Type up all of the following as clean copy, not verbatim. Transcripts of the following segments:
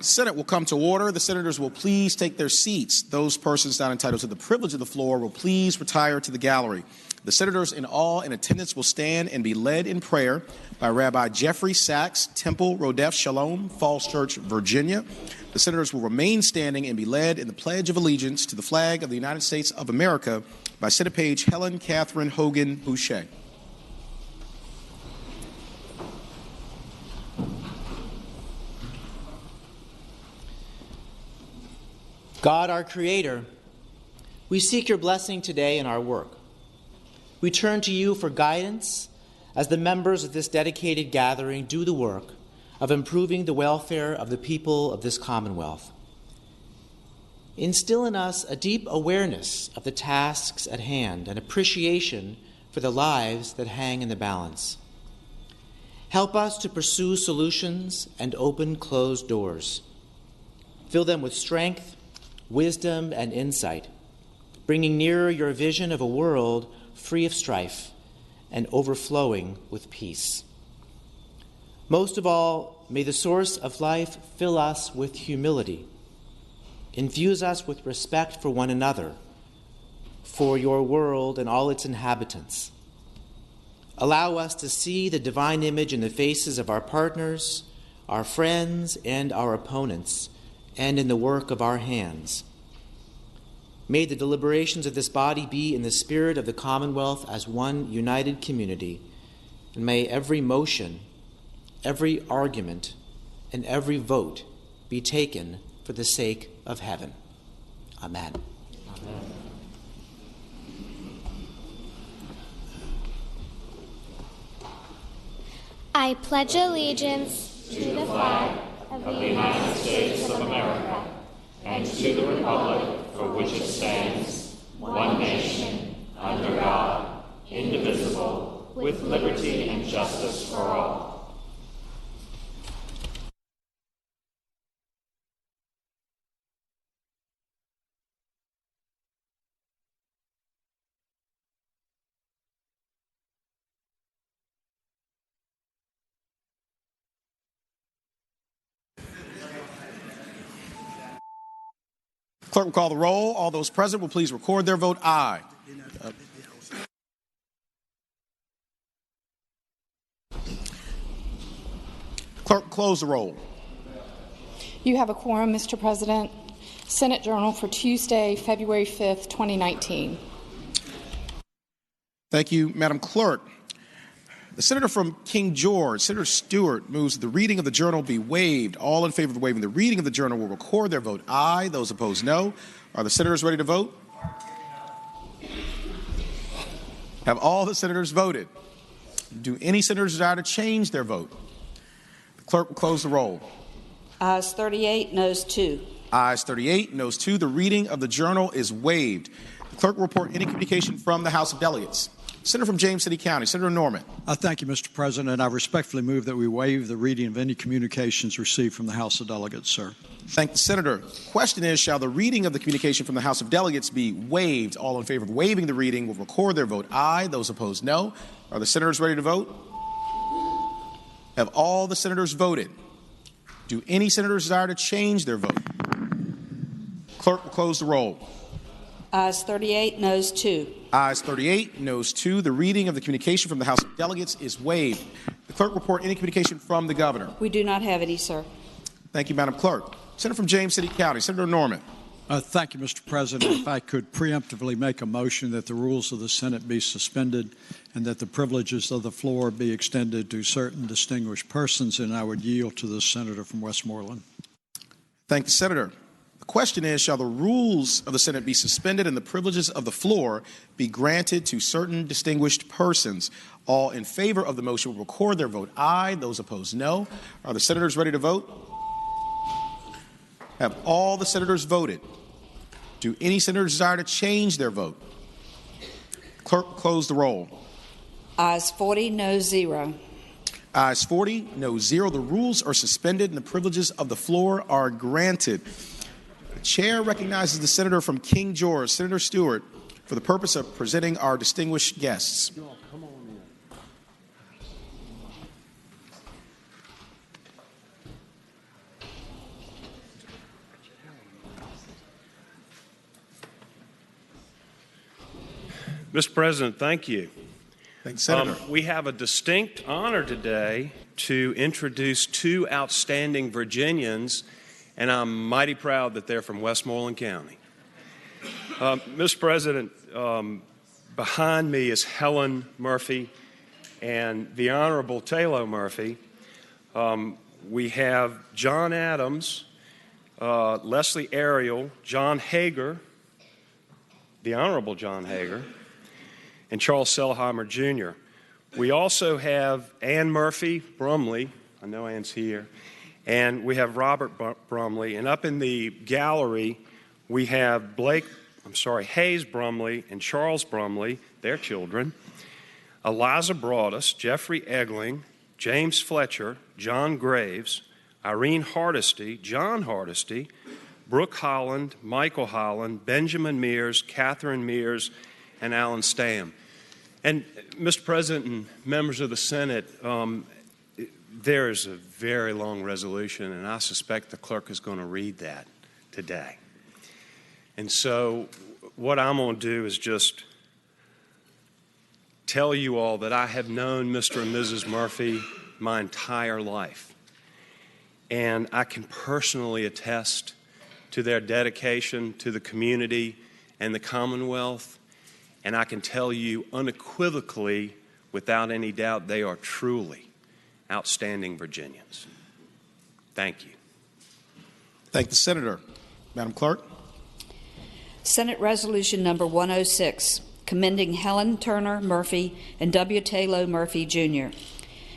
Senate will come to order. The senators will please take their seats. Those persons not entitled to the privilege of the floor will please retire to the gallery. The senators in attendance will stand and be led in prayer by Rabbi Jeffrey Sachs, Temple, Rodef Shalom, Falls Church, Virginia. The senators will remain standing and be led in the Pledge of Allegiance to the flag of the United States of America by Senate Page Helen Catherine Hogan Boucher. God, our Creator, we seek your blessing today in our work. We turn to you for guidance as the members of this dedicated gathering do the work of improving the welfare of the people of this Commonwealth. Instill in us a deep awareness of the tasks at hand and appreciation for the lives that hang in the balance. Help us to pursue solutions and open closed doors. Fill them with strength, wisdom, and insight, bringing nearer your vision of a world free of strife and overflowing with peace. Most of all, may the source of life fill us with humility, infuse us with respect for one another, for your world and all its inhabitants. Allow us to see the divine image in the faces of our partners, our friends, and our opponents, and in the work of our hands. May the deliberations of this body be in the spirit of the Commonwealth as one united community, and may every motion, every argument, and every vote be taken for the sake of heaven. Amen. Amen. I pledge allegiance to the flag of the United States of America and to the republic for which it stands, one nation, under God, indivisible, with liberty and justice for all. Clerk will call the roll. All those present will please record their vote aye. Clerk, close the roll. You have a quorum, Mr. President. Senate Journal for Tuesday, February 5th, 2019. Thank you, Madam Clerk. The senator from King George, Senator Stewart, moves that the reading of the journal be waived. All in favor of waiving the reading of the journal will record their vote aye. Those opposed, no. Are the senators ready to vote? Have all the senators voted? Do any senators desire to change their vote? The clerk will close the roll. Ayes 38, noes 2. Ayes 38, noes 2. The reading of the journal is waived. The clerk will report any communication from the House of Delegates. Senator from James City County, Senator Norman. Thank you, Mr. President. I respectfully move that we waive the reading of any communications received from the House of Delegates, sir. Thank the senator. The question is, shall the reading of the communication from the House of Delegates be waived? All in favor of waiving the reading will record their vote aye. Those opposed, no. Are the senators ready to vote? Have all the senators voted? Do any senators desire to change their vote? Clerk will close the roll. Ayes 38, noes 2. Ayes 38, noes 2. The reading of the communication from the House of Delegates is waived. The clerk will report any communication from the governor. We do not have any, sir. Thank you, Madam Clerk. Senator from James City County, Senator Norman. Thank you, Mr. President. If I could preemptively make a motion that the rules of the Senate be suspended and that the privileges of the floor be extended to certain distinguished persons, and I would yield to the senator from Westmoreland. Thank the senator. The question is, shall the rules of the Senate be suspended and the privileges of the floor be granted to certain distinguished persons? All in favor of the motion will record their vote aye. Those opposed, no. Are the senators ready to vote? Have all the senators voted? Do any senators desire to change their vote? Clerk, close the roll. Ayes 40, no 0. Ayes 40, no 0. The rules are suspended and the privileges of the floor are granted. The chair recognizes the senator from King George, Senator Stewart, for the purpose of presenting our distinguished guests. Mr. President, thank you. Thank you, Senator. We have a distinct honor today to introduce two outstanding Virginians, and I'm mighty proud that they're from Westmoreland County. Mr. President, behind me is Helen Murphy and the Honorable Taylor Murphy. We have John Adams, Leslie Ariel, John Hager, the Honorable John Hager, and Charles Selheimer, Jr. We also have Ann Murphy Brumley. I know Ann's here. And we have Robert Brumley. And up in the gallery, we have Hayes Brumley and Charles Brumley, their children, Eliza Broadus, Jeffrey Egling, James Fletcher, John Graves, Irene Hardesty, John Hardesty, Brooke Holland, Michael Holland, Benjamin Mears, Catherine Mears, and Alan Stam. And Mr. President and members of the Senate, there is a very long resolution, and I suspect the clerk is going to read that today. And so what I'm going to do is just tell you all that I have known Mr. and Mrs. Murphy my entire life. And I can personally attest to their dedication to the community and the Commonwealth. And I can tell you unequivocally, without any doubt, they are truly outstanding Virginians. Thank you. Thank the Senator. Madam Clerk. Senate Resolution Number 106, commending Helen Turner Murphy and W. Taylor Murphy, Jr.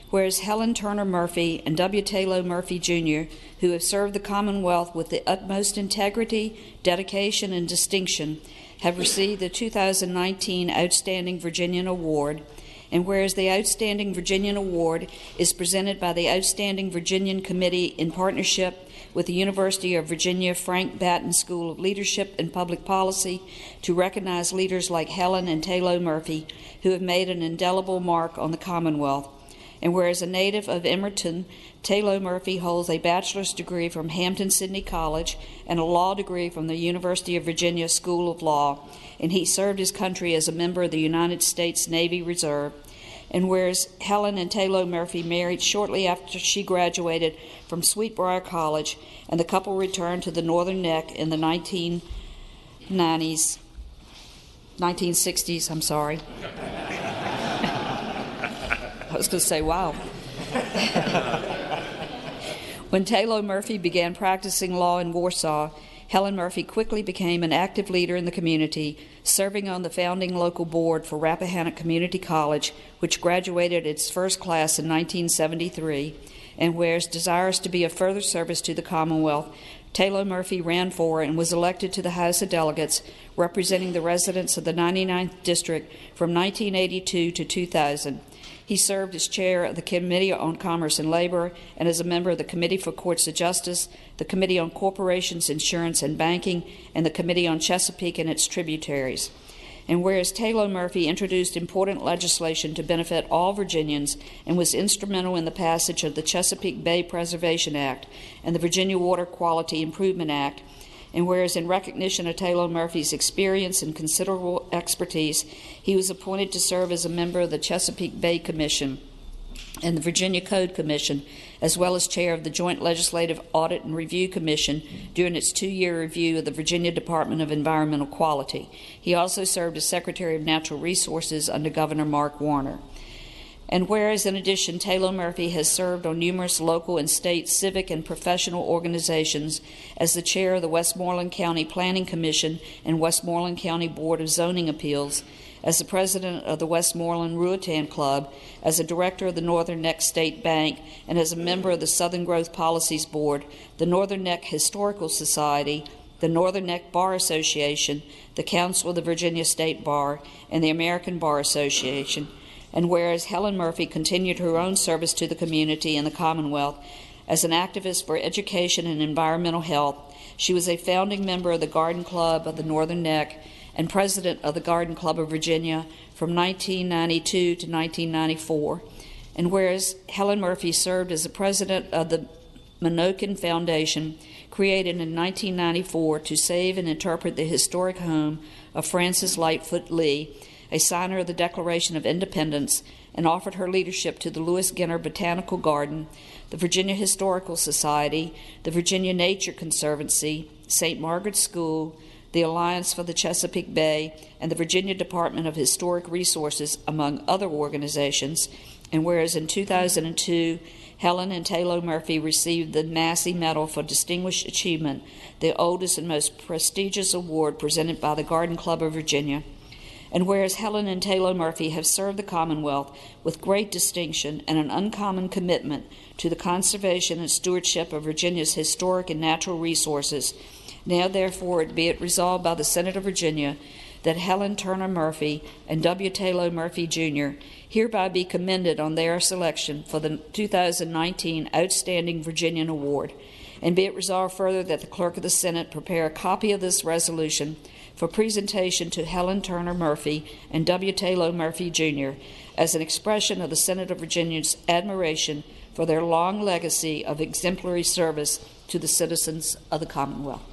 Whereas Helen Turner Murphy and W. Taylor Murphy, Jr., who have served the Commonwealth with the utmost integrity, dedication, and distinction, have received the 2019 Outstanding Virginian Award, and whereas the Outstanding Virginian Award is presented by the Outstanding Virginian Committee in partnership with the University of Virginia Frank Batten School of Leadership and Public Policy to recognize leaders like Helen and Taylor Murphy, who have made an indelible mark on the Commonwealth. And whereas a native of Emerton, Taylor Murphy holds a bachelor's degree from Hampton-Sydney College and a law degree from the University of Virginia School of Law, and he served his country as a member of the United States Navy Reserve. And whereas Helen and Taylor Murphy married shortly after she graduated from Sweetbriar College, and the couple returned to the Northern Neck in the 1960s, I'm sorry. I was going to say, wow. When Taylor Murphy began practicing law in Warsaw, Helen Murphy quickly became an active leader in the community, serving on the founding local board for Rappahannock Community College, which graduated its first class in 1973, and whereas desirous to be of further service to the Commonwealth, Taylor Murphy ran for and was elected to the House of Delegates, representing the residents of the 99th District from 1982 to 2000. He served as chair of the Committee on Commerce and Labor and as a member of the Committee for Courts of Justice, the Committee on Corporations, Insurance, and Banking, and the Committee on Chesapeake and its tributaries. And whereas Taylor Murphy introduced important legislation to benefit all Virginians and was instrumental in the passage of the Chesapeake Bay Preservation Act and the Virginia Water Quality Improvement Act, and whereas in recognition of Taylor Murphy's experience and considerable expertise, he was appointed to serve as a member of the Chesapeake Bay Commission and the Virginia Code Commission, as well as chair of the Joint Legislative Audit and Review Commission during its 2-year review of the Virginia Department of Environmental Quality. He also served as Secretary of Natural Resources under Governor Mark Warner. And whereas, in addition, Taylor Murphy has served on numerous local and state civic and professional organizations as the chair of the Westmoreland County Planning Commission and Westmoreland County Board of Zoning Appeals, as the president of the Westmoreland Ruatan Club, as a director of the Northern Neck State Bank, and as a member of the Southern Growth Policies Board, the Northern Neck Historical Society, the Northern Neck Bar Association, the Council of the Virginia State Bar, and the American Bar Association. And whereas Helen Murphy continued her own service to the community and the Commonwealth as an activist for education and environmental health, she was a founding member of the Garden Club of the Northern Neck and president of the Garden Club of Virginia from 1992 to 1994. And whereas Helen Murphy served as the president of the Menokin Foundation, created in 1994 to save and interpret the historic home of Frances Lightfoot Lee, a signer of the Declaration of Independence, and offered her leadership to the Lewis Ginner Botanical Garden, the Virginia Historical Society, the Virginia Nature Conservancy, St. Margaret's School, the Alliance for the Chesapeake Bay, and the Virginia Department of Historic Resources, among other organizations. And whereas in 2002, Helen and Taylor Murphy received the Massey Medal for Distinguished Achievement, the oldest and most prestigious award presented by the Garden Club of Virginia. And whereas Helen and Taylor Murphy have served the Commonwealth with great distinction and an uncommon commitment to the conservation and stewardship of Virginia's historic and natural resources, now therefore be it resolved by the Senate of Virginia that Helen Turner Murphy and W. Taylor Murphy, Jr. hereby be commended on their selection for the 2019 Outstanding Virginian Award. And be it resolved further that the Clerk of the Senate prepare a copy of this resolution for presentation to Helen Turner Murphy and W. Taylor Murphy, Jr. as an expression of the Senate of Virginia's admiration for their long legacy of exemplary service to the citizens of the Commonwealth.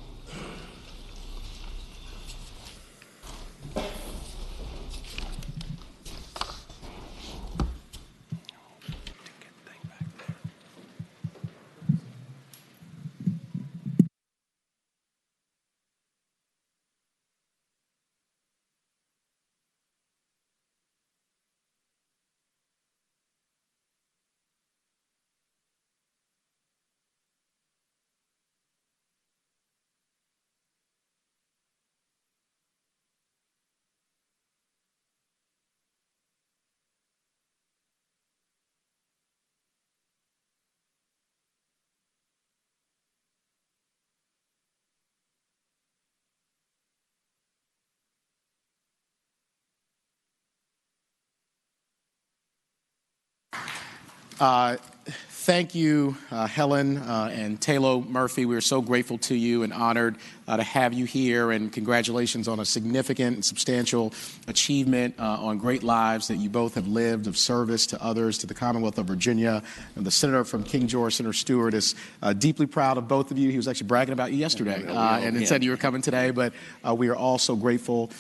Thank you, Helen and Taylor Murphy. We are so grateful to you and honored to have you here, and congratulations on a significant and substantial achievement on great lives that you both have lived of service to others, to the Commonwealth of Virginia. And the senator from King George, Senator Stewart, is deeply proud of both of you. He was actually bragging about you yesterday and said you were coming today, but we are all so grateful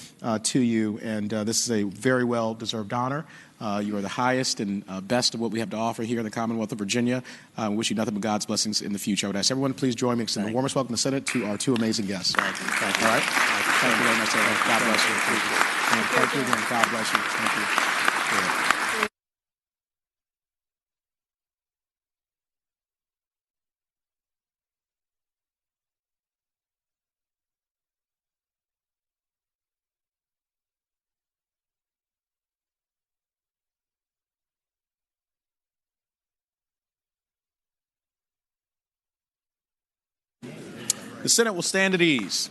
to you, and this is a very well-deserved honor. You are the highest and best of what we have to offer here in the Commonwealth of Virginia. I wish you nothing but God's blessings in the future. I would ask everyone to please join me in extending the warmest welcome to the Senate to our two amazing guests. Thank you. All right? Thank you very much, sir. God bless you. Thank you. Thank you again. God bless you. Thank you. The Senate will stand at ease.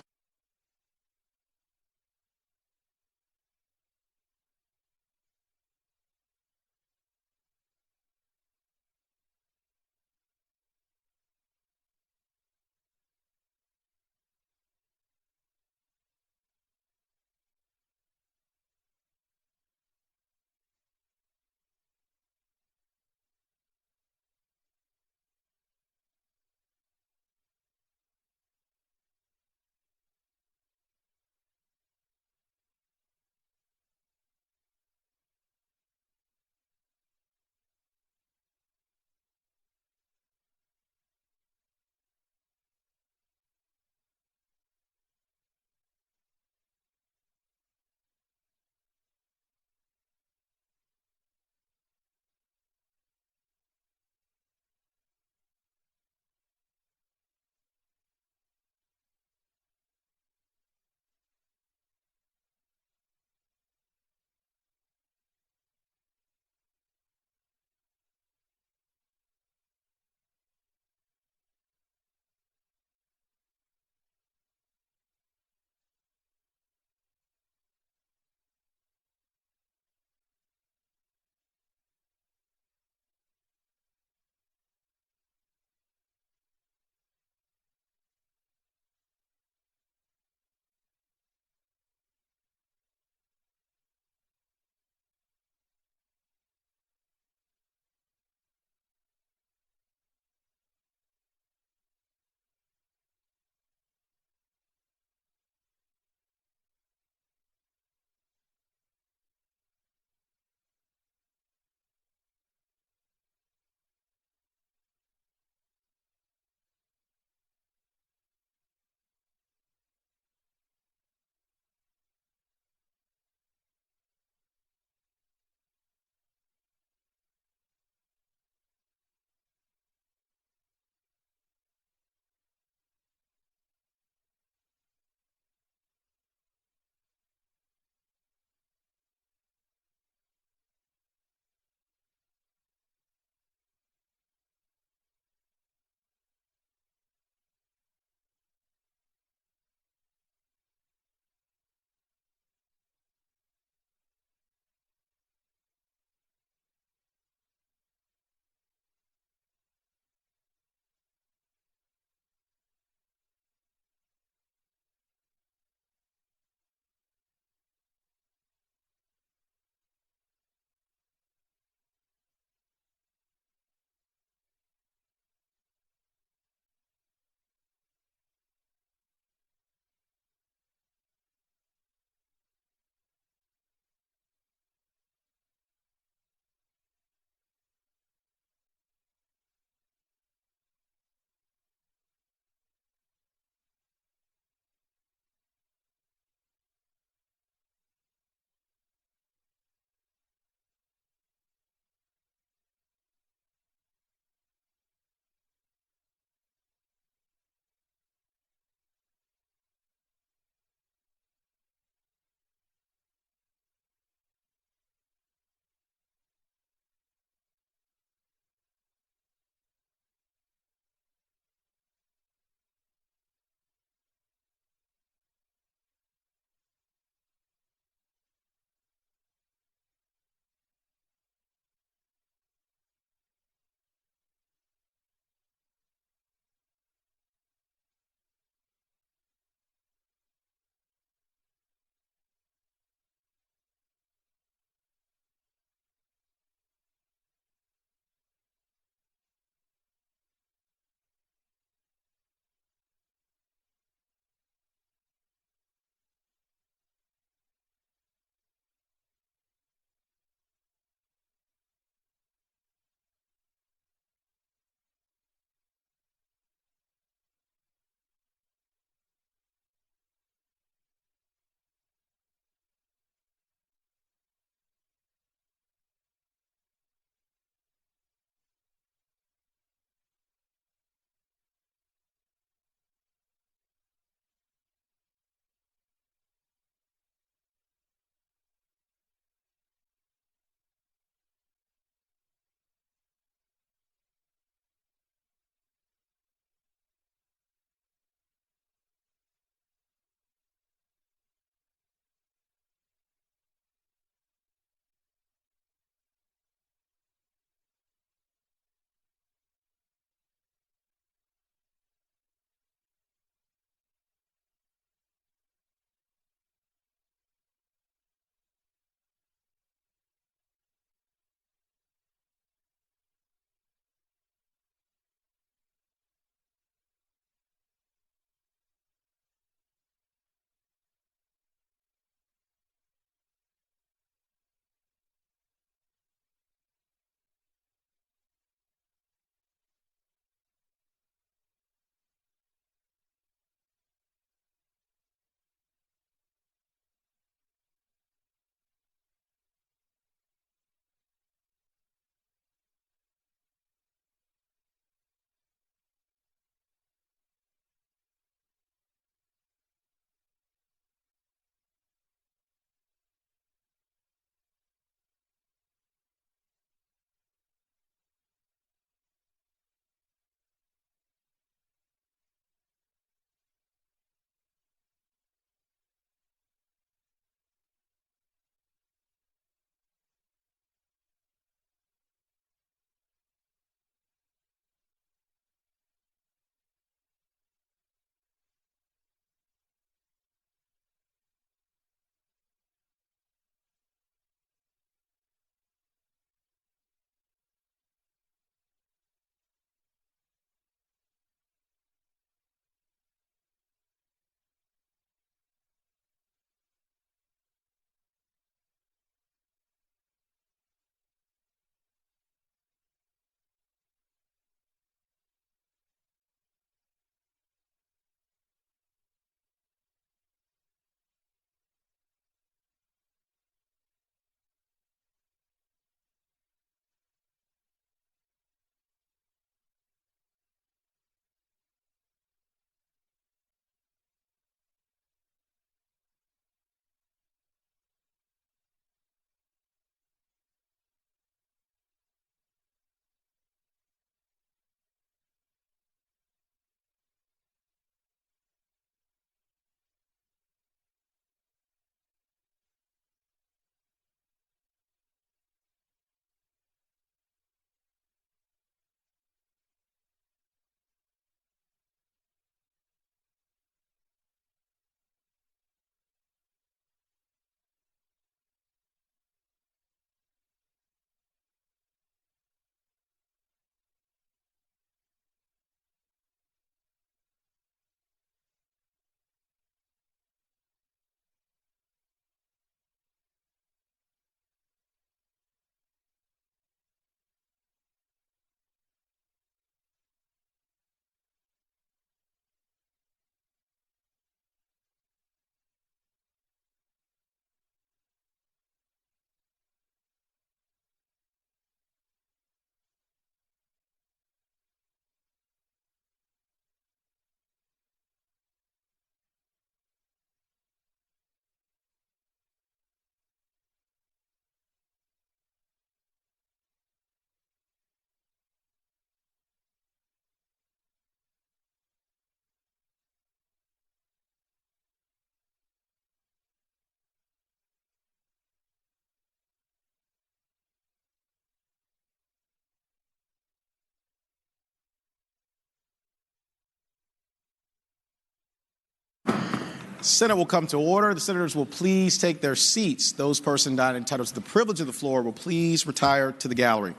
Senate will come to order. The senators will please take their seats. Those persons not entitled to the privilege of the floor will please retire to the gallery.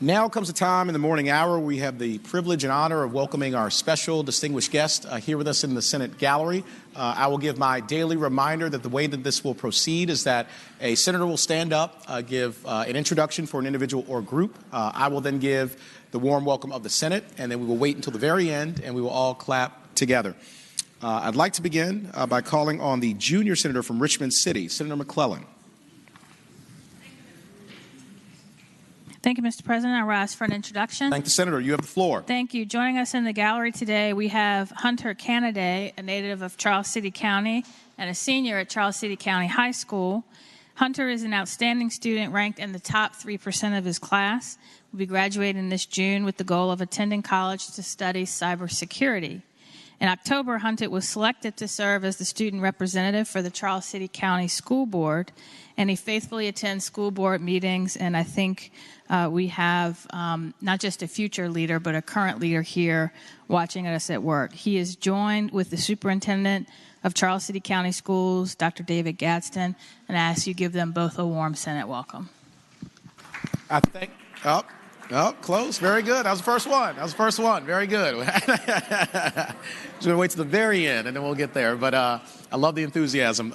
Now comes the time in the morning hour. We have the privilege and honor of welcoming our special distinguished guest here with us in the Senate gallery. I will give my daily reminder that the way that this will proceed is that a senator will stand up, give an introduction for an individual or group. I will then give the warm welcome of the Senate, and then we will wait until the very end, and we will all clap together. I'd like to begin by calling on the junior senator from Richmond City, Senator McClellan. Thank you, Mr. President. I rise for an introduction. Thank the senator. You have the floor. Thank you. Joining us in the gallery today, we have Hunter Canaday, a native of Charles City County and a senior at Charles City County High School. Hunter is an outstanding student ranked in the top 3% of his class. Will be graduating this June with the goal of attending college to study cybersecurity. In October, Hunter was selected to serve as the student representative for the Charles City County School Board, and he faithfully attends school board meetings, and I think we have not just a future leader, but a current leader here watching us at work. He is joined with the superintendent of Charles City County Schools, Dr. David Gadsden, and I ask you give them both a warm Senate welcome. I think, close. Very good. That was the first one. Very good. Just going to wait till the very end, and then we'll get there. But I love the enthusiasm.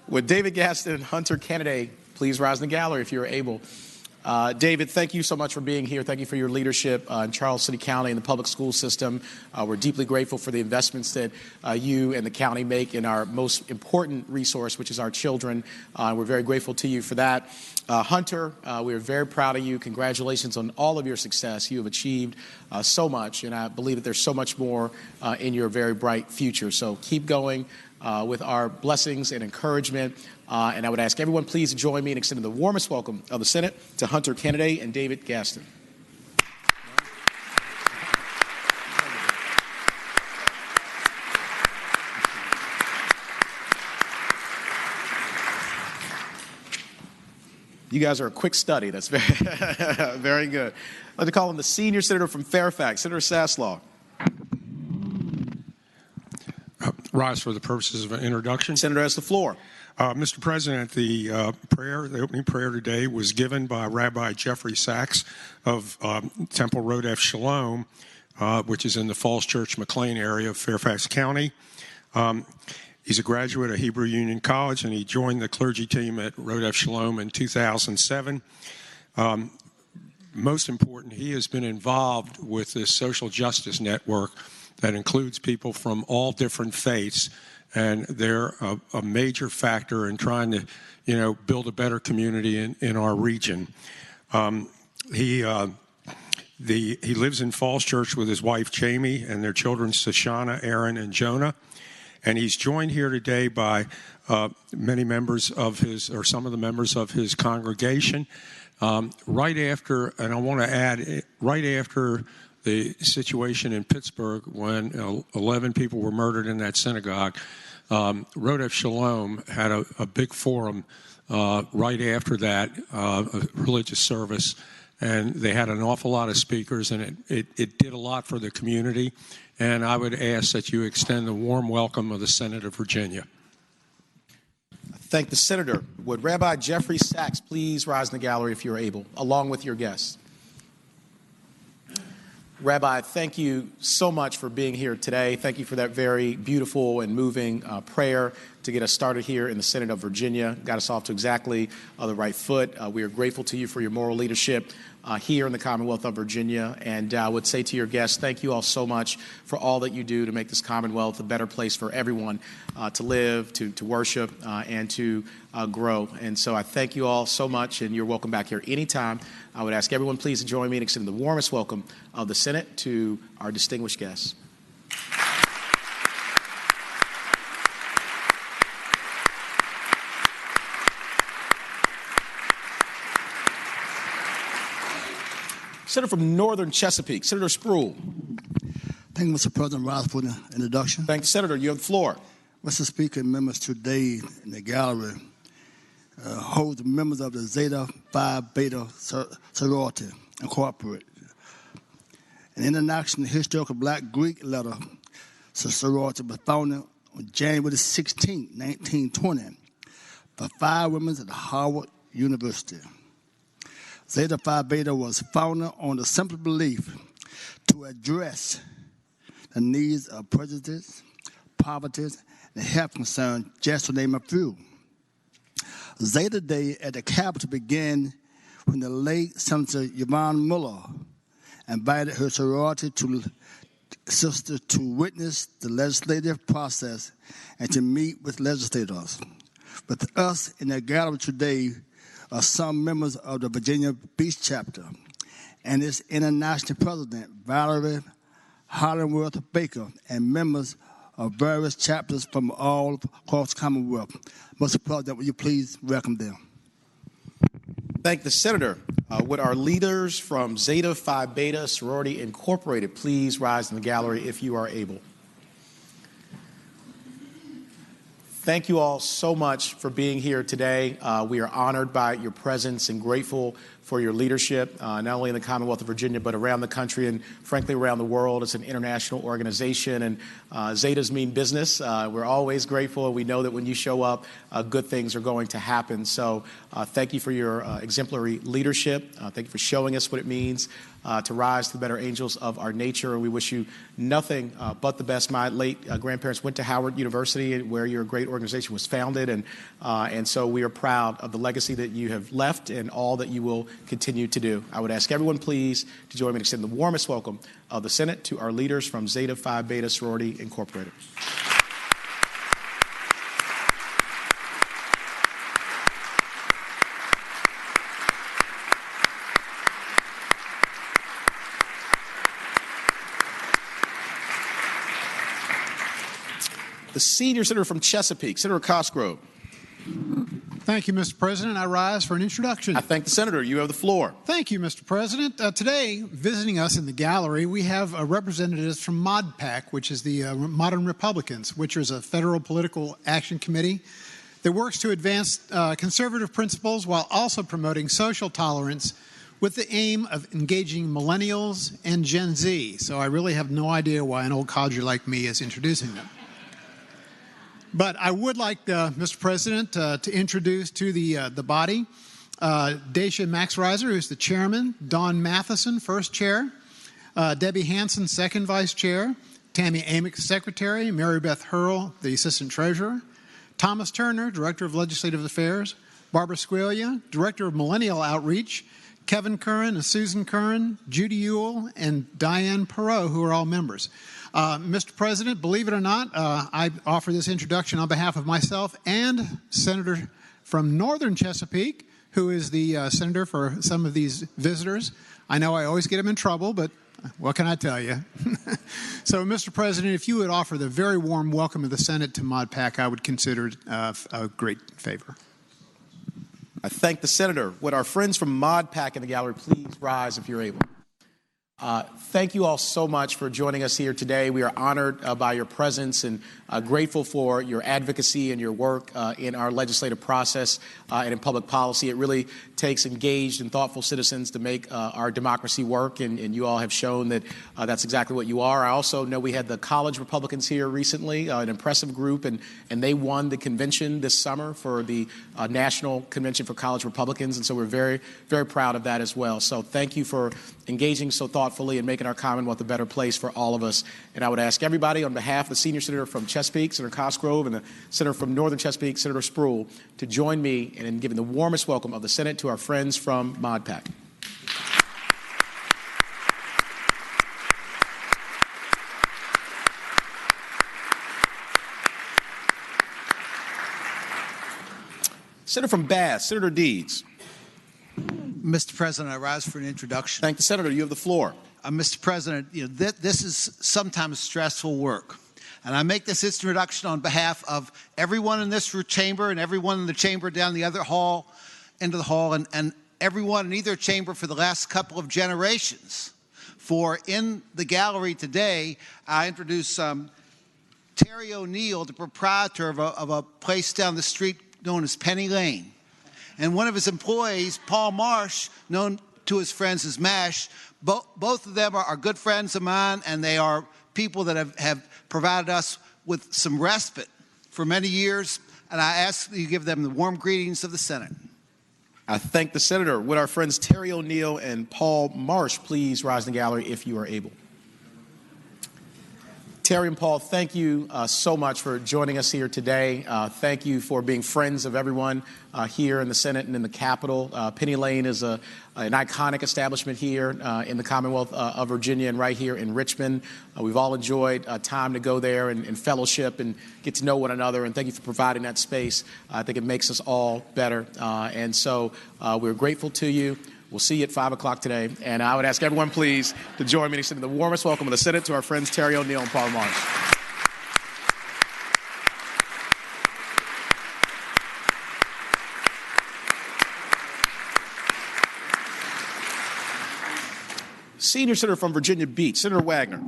With David Gadsden and Hunter Canaday, please rise in the gallery if you're able. David, thank you so much for being here. Thank you for your leadership in Charles City County and the public school system. We're deeply grateful for the investments that you and the county make in our most important resource, which is our children. We're very grateful to you for that. Hunter, we're very proud of you. Congratulations on all of your success. You have achieved so much, and I believe that there's so much more in your very bright future. So keep going with our blessings and encouragement. And I would ask everyone please to join me in extending the warmest welcome of the Senate to Hunter Canaday and David Gadsden. You guys are a quick study. That's very, very good. I'd like to call on the senior senator from Fairfax, Senator Saslaw. Rise for the purposes of an introduction. Senator has the floor. Mr. President, the opening prayer today was given by Rabbi Jeffrey Sachs of Temple Road F. Shalom, which is in the Falls Church McLean area of Fairfax County. He's a graduate of Hebrew Union College, and he joined the clergy team at Road F. Shalom in 2007. Most important, he has been involved with this social justice network that includes people from all different faiths, and they're a major factor in trying to, build a better community in our region. He lives in Falls Church with his wife Jamie and their children Shoshana, Aaron, and Jonah, and he's joined here today by many members of some of the members of his congregation. Right after the situation in Pittsburgh when 11 people were murdered in that synagogue, Road F. Shalom had a big forum right after that, a religious service, and they had an awful lot of speakers, and it did a lot for the community. And I would ask that you extend the warm welcome of the Senate of Virginia. Thank the senator. Would Rabbi Jeffrey Sachs please rise in the gallery if you're able, along with your guests? Rabbi, thank you so much for being here today. Thank you for that very beautiful and moving prayer to get us started here in the Senate of Virginia. Got us off to exactly the right foot. We are grateful to you for your moral leadership here in the Commonwealth of Virginia. And I would say to your guests, thank you all so much for all that you do to make this Commonwealth a better place for everyone to live, to worship, and to grow. And so I thank you all so much, and you're welcome back here anytime. I would ask everyone please to join me in extending the warmest welcome of the Senate to our distinguished guests. Senator from Northern Chesapeake, Senator Spruill. Thank you, Mr. President. Rise for the introduction. Thank you, Senator. You have the floor. Mr. Speaker, members today in the gallery hold the members of the Zeta Phi Beta sorority incorporated, an international historical Black Greek letter sorority was founded on January 16, 1920, by 5 women at Howard University. Zeta Phi Beta was founded on the simple belief to address the needs of prejudice, poverty, and health concerns, just to name a few. Zeta Day at the Capitol began when the late Senator Yvonne Muller invited her sorority sisters to witness the legislative process and to meet with legislators. With us in the gallery today are some members of the Virginia Beach chapter and its international president, Valerie Hollingworth Baker, and members of various chapters from all across the Commonwealth. Mr. President, will you please welcome them? Thank the Senator. Would our leaders from Zeta Phi Beta Sorority Incorporated please rise in the gallery if you are able? Thank you all so much for being here today. We are honored by your presence and grateful for your leadership, not only in the Commonwealth of Virginia, but around the country and, frankly, around the world. It's an international organization, and Zetas mean business. We're always grateful, and we know that when you show up, good things are going to happen. So thank you for your exemplary leadership. Thank you for showing us what it means to rise to the better angels of our nature. And we wish you nothing but the best. My late grandparents went to Howard University, where your great organization was founded, and so we are proud of the legacy that you have left and all that you will continue to do. I would ask everyone, please, to join me in extending the warmest welcome of the Senate to our leaders from Zeta Phi Beta Sorority Incorporated. The senior senator from Chesapeake, Senator Cosgrove. Thank you, Mr. President. I rise for an introduction. I thank the senator. You have the floor. Thank you, Mr. President. Today, visiting us in the gallery, we have representatives from ModPAC, which is the Modern Republicans, which is a federal political action committee that works to advance conservative principles while also promoting social tolerance with the aim of engaging millennials and Gen Z. So I really have no idea why an old codger like me is introducing them. But I would like, Mr. President, to introduce to the body Dacia Maxreiser, who's the chairman, Dawn Matheson, first chair, Debbie Hanson, second vice chair, Tammy Amick, secretary, Mary Beth Hurl, the assistant treasurer, Thomas Turner, director of legislative affairs, Barbara Squalia, director of millennial outreach, Kevin Curran and Susan Curran, Judy Ewell, and Diane Perot, who are all members. Mr. President, believe it or not, I offer this introduction on behalf of myself and Senator from Northern Chesapeake, who is the senator for some of these visitors. I know I always get him in trouble, but what can I tell you? So, Mr. President, if you would offer the very warm welcome of the Senate to ModPAC, I would consider it a great favor. I thank the senator. Would our friends from ModPAC in the gallery please rise if you're able? Thank you all so much for joining us here today. We are honored by your presence and grateful for your advocacy and your work in our legislative process and in public policy. It really takes engaged and thoughtful citizens to make our democracy work, and you all have shown that that's exactly what you are. I also know we had the college Republicans here recently, an impressive group, and they won the convention this summer for the National Convention for College Republicans, and so we're very, very proud of that as well. So thank you for engaging so thoughtfully and making our Commonwealth a better place for all of us. And I would ask everybody on behalf of the senior senator from Chesapeake, Senator Cosgrove, and the senator from Northern Chesapeake, Senator Spruill, to join me in giving the warmest welcome of the Senate to our friends from ModPAC. Senator from Bath, Senator Deeds. Mr. President, I rise for an introduction. Thank the senator. You have the floor. Mr. President, this is sometimes stressful work. And I make this introduction on behalf of everyone in this chamber and everyone in the chamber down the other hall, into the hall, and everyone in either chamber for the last couple of generations. For in the gallery today, I introduce Terry O'Neill, the proprietor of a place down the street known as Penny Lane. And one of his employees, Paul Marsh, known to his friends as MASH, both of them are good friends of mine, and they are people that have provided us with some respite for many years, and I ask that you give them the warm greetings of the Senate. I thank the senator. Would our friends Terry O'Neill and Paul Marsh please rise in the gallery if you are able? Terry and Paul, thank you so much for joining us here today. Thank you for being friends of everyone here in the Senate and in the Capitol. Penny Lane is an iconic establishment here in the Commonwealth of Virginia and right here in Richmond. We've all enjoyed time to go there and fellowship and get to know one another, and thank you for providing that space. I think it makes us all better, and so we're grateful to you. We'll see you at 5 o'clock today. And I would ask everyone, please, to join me in extending the warmest welcome of the Senate to our friends Terry O'Neill and Paul Marsh. Senior Senator from Virginia Beach, Senator Wagner.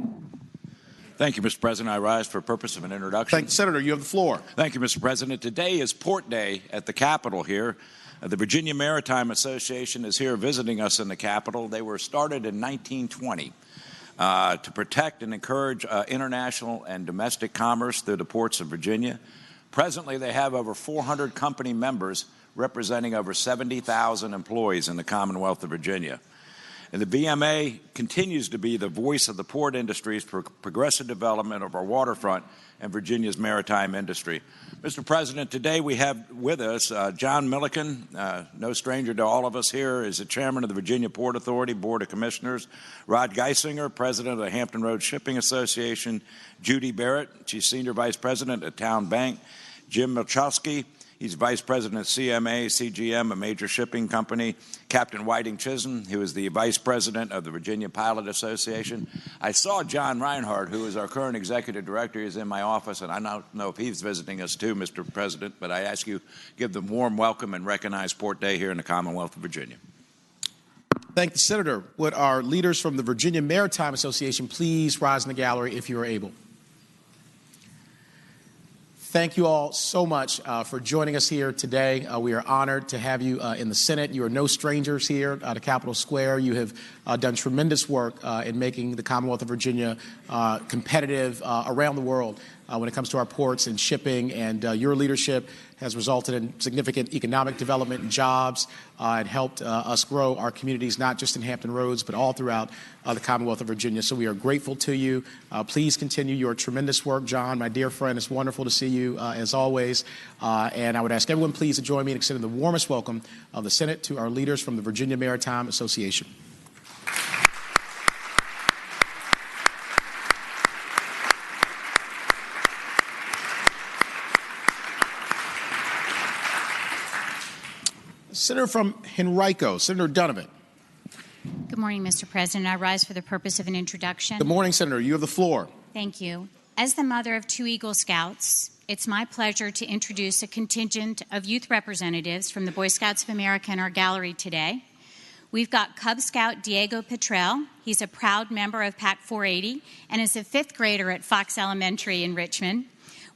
Thank you, Mr. President. I rise for purpose of an introduction. Thank you, Senator. You have the floor. Thank you, Mr. President. Today is Port Day at the Capitol here. The Virginia Maritime Association is here visiting us in the Capitol. They were started in 1920 to protect and encourage international and domestic commerce through the ports of Virginia. Presently, they have over 400 company members representing over 70,000 employees in the Commonwealth of Virginia. And the VMA continues to be the voice of the port industries for progressive development of our waterfront and Virginia's maritime industry. Mr. President, today we have with us John Milliken, no stranger to all of us here, is the chairman of the Virginia Port Authority Board of Commissioners. Rod Geisinger, president of the Hampton Roads Shipping Association. Judy Barrett, she's senior vice president at Town Bank. Jim Milchowski, he's vice president of CMA, CGM, a major shipping company. Captain Whiting Chisholm, who is the vice president of the Virginia Pilot Association. I saw John Reinhardt, who is our current executive director. He's in my office, and I don't know if he's visiting us too, Mr. President, but I ask you give them warm welcome and recognize Port Day here in the Commonwealth of Virginia. Thank the Senator. Would our leaders from the Virginia Maritime Association please rise in the gallery if you are able? Thank you all so much for joining us here today. We are honored to have you in the Senate. You are no strangers here to Capitol Square. You have done tremendous work in making the Commonwealth of Virginia competitive around the world when it comes to our ports and shipping, and your leadership has resulted in significant economic development and jobs and helped us grow our communities, not just in Hampton Roads, but all throughout the Commonwealth of Virginia. So we are grateful to you. Please continue your tremendous work, John, my dear friend. It's wonderful to see you, as always. And I would ask everyone, please, to join me in extending the warmest welcome of the Senate to our leaders from the Virginia Maritime Association. Senator from Henrico, Senator Donovan. Good morning, Mr. President. I rise for the purpose of an introduction. Good morning, Senator. You have the floor. Thank you. As the mother of 2 Eagle Scouts, it's my pleasure to introduce a contingent of youth representatives from the Boy Scouts of America in our gallery today. We've got Cub Scout Diego Petrell. He's a proud member of PAC 480 and is a 5th grader at Fox Elementary in Richmond.